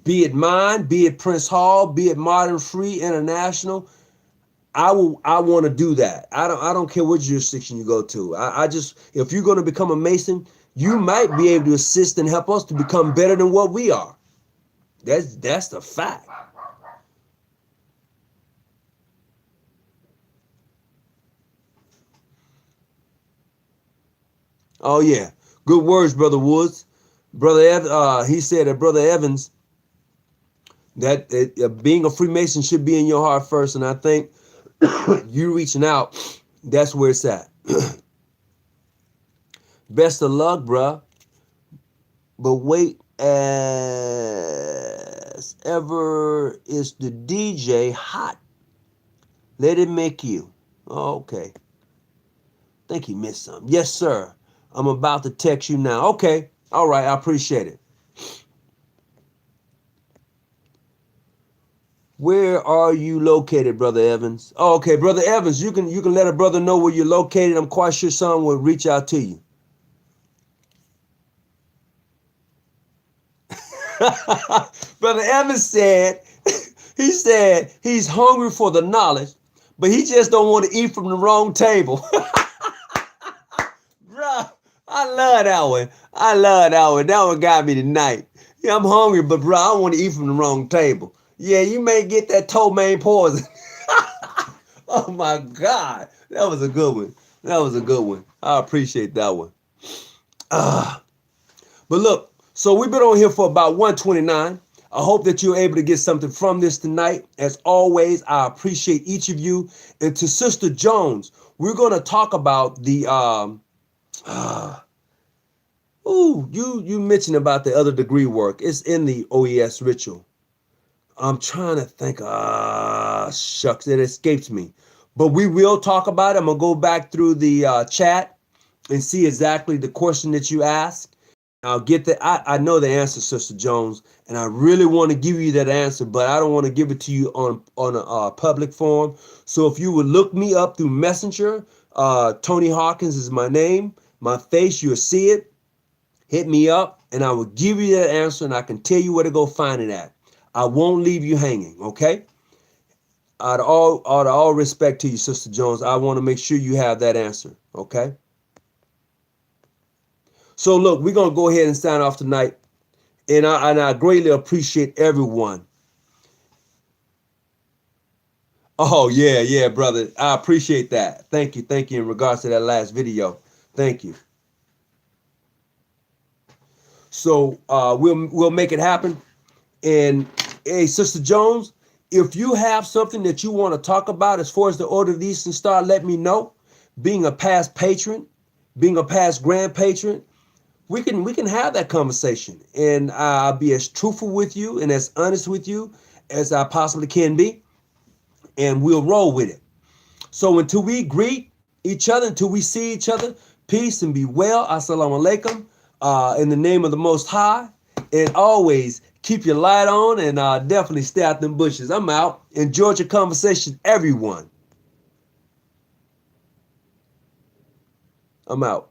Be it mine, be it Prince Hall, be it Modern Free International. I want to do that. I don't care what jurisdiction you go to. I just, if you're going to become a Mason, you might be able to assist and help us to become better than what we are. That's the fact. Oh yeah, good words, Brother Woods. He said that Brother Evans, that being a Freemason should be in your heart first, and I think you reaching out, that's where it's at. Best of luck, bruh. But wait, as ever, is the DJ hot? Let it make you. Oh, okay. Think he missed something. Yes, sir. I'm about to text you now. Okay. All right. I appreciate it. Where are you located, Brother Evans? Oh, okay, Brother Evans, you can let a brother know where you're located. I'm quite sure someone will reach out to you. Brother Evans said, he's hungry for the knowledge, but he just don't want to eat from the wrong table. Bruh, I love that one. That one got me tonight. Yeah, I'm hungry, but bro, I don't want to eat from the wrong table. Yeah, you may get that ptomaine poison. Oh my God. That was a good one. I appreciate that one. But look, so we've been on here for about 129. I hope that you're able to get something from this tonight. As always, I appreciate each of you. And to Sister Jones, we're going to talk about the you mentioned about the other degree work. It's in the OES ritual. I'm trying to think. Shucks, it escapes me. But we will talk about it. I'm going to go back through the chat and see exactly the question that you asked. I'll get that. I know the answer, Sister Jones, and I really want to give you that answer, but I don't want to give it to you on a public forum. So if you would look me up through Messenger, Tony Hawkins is my name, my face, you'll see it. Hit me up, and I will give you that answer, and I can tell you where to go find it at. I won't leave you hanging, okay? Out of all respect to you, Sister Jones, I want to make sure you have that answer, okay? So look, we're going to go ahead and sign off tonight. And I greatly appreciate everyone. Oh, yeah, brother. I appreciate that. Thank you in regards to that last video. Thank you. So we'll make it happen. And hey, Sister Jones, if you have something that you want to talk about as far as the Order of the Eastern Star, let me know. Being a past patron, being a past grand patron, we can have that conversation, and I'll be as truthful with you and as honest with you as I possibly can be, and we'll roll with it. So until we greet each other, until we see each other, peace and be well. Assalamu alaikum. In the name of the Most High, and always keep your light on, and definitely stay out them bushes. I'm out. Enjoy your conversation, everyone. I'm out.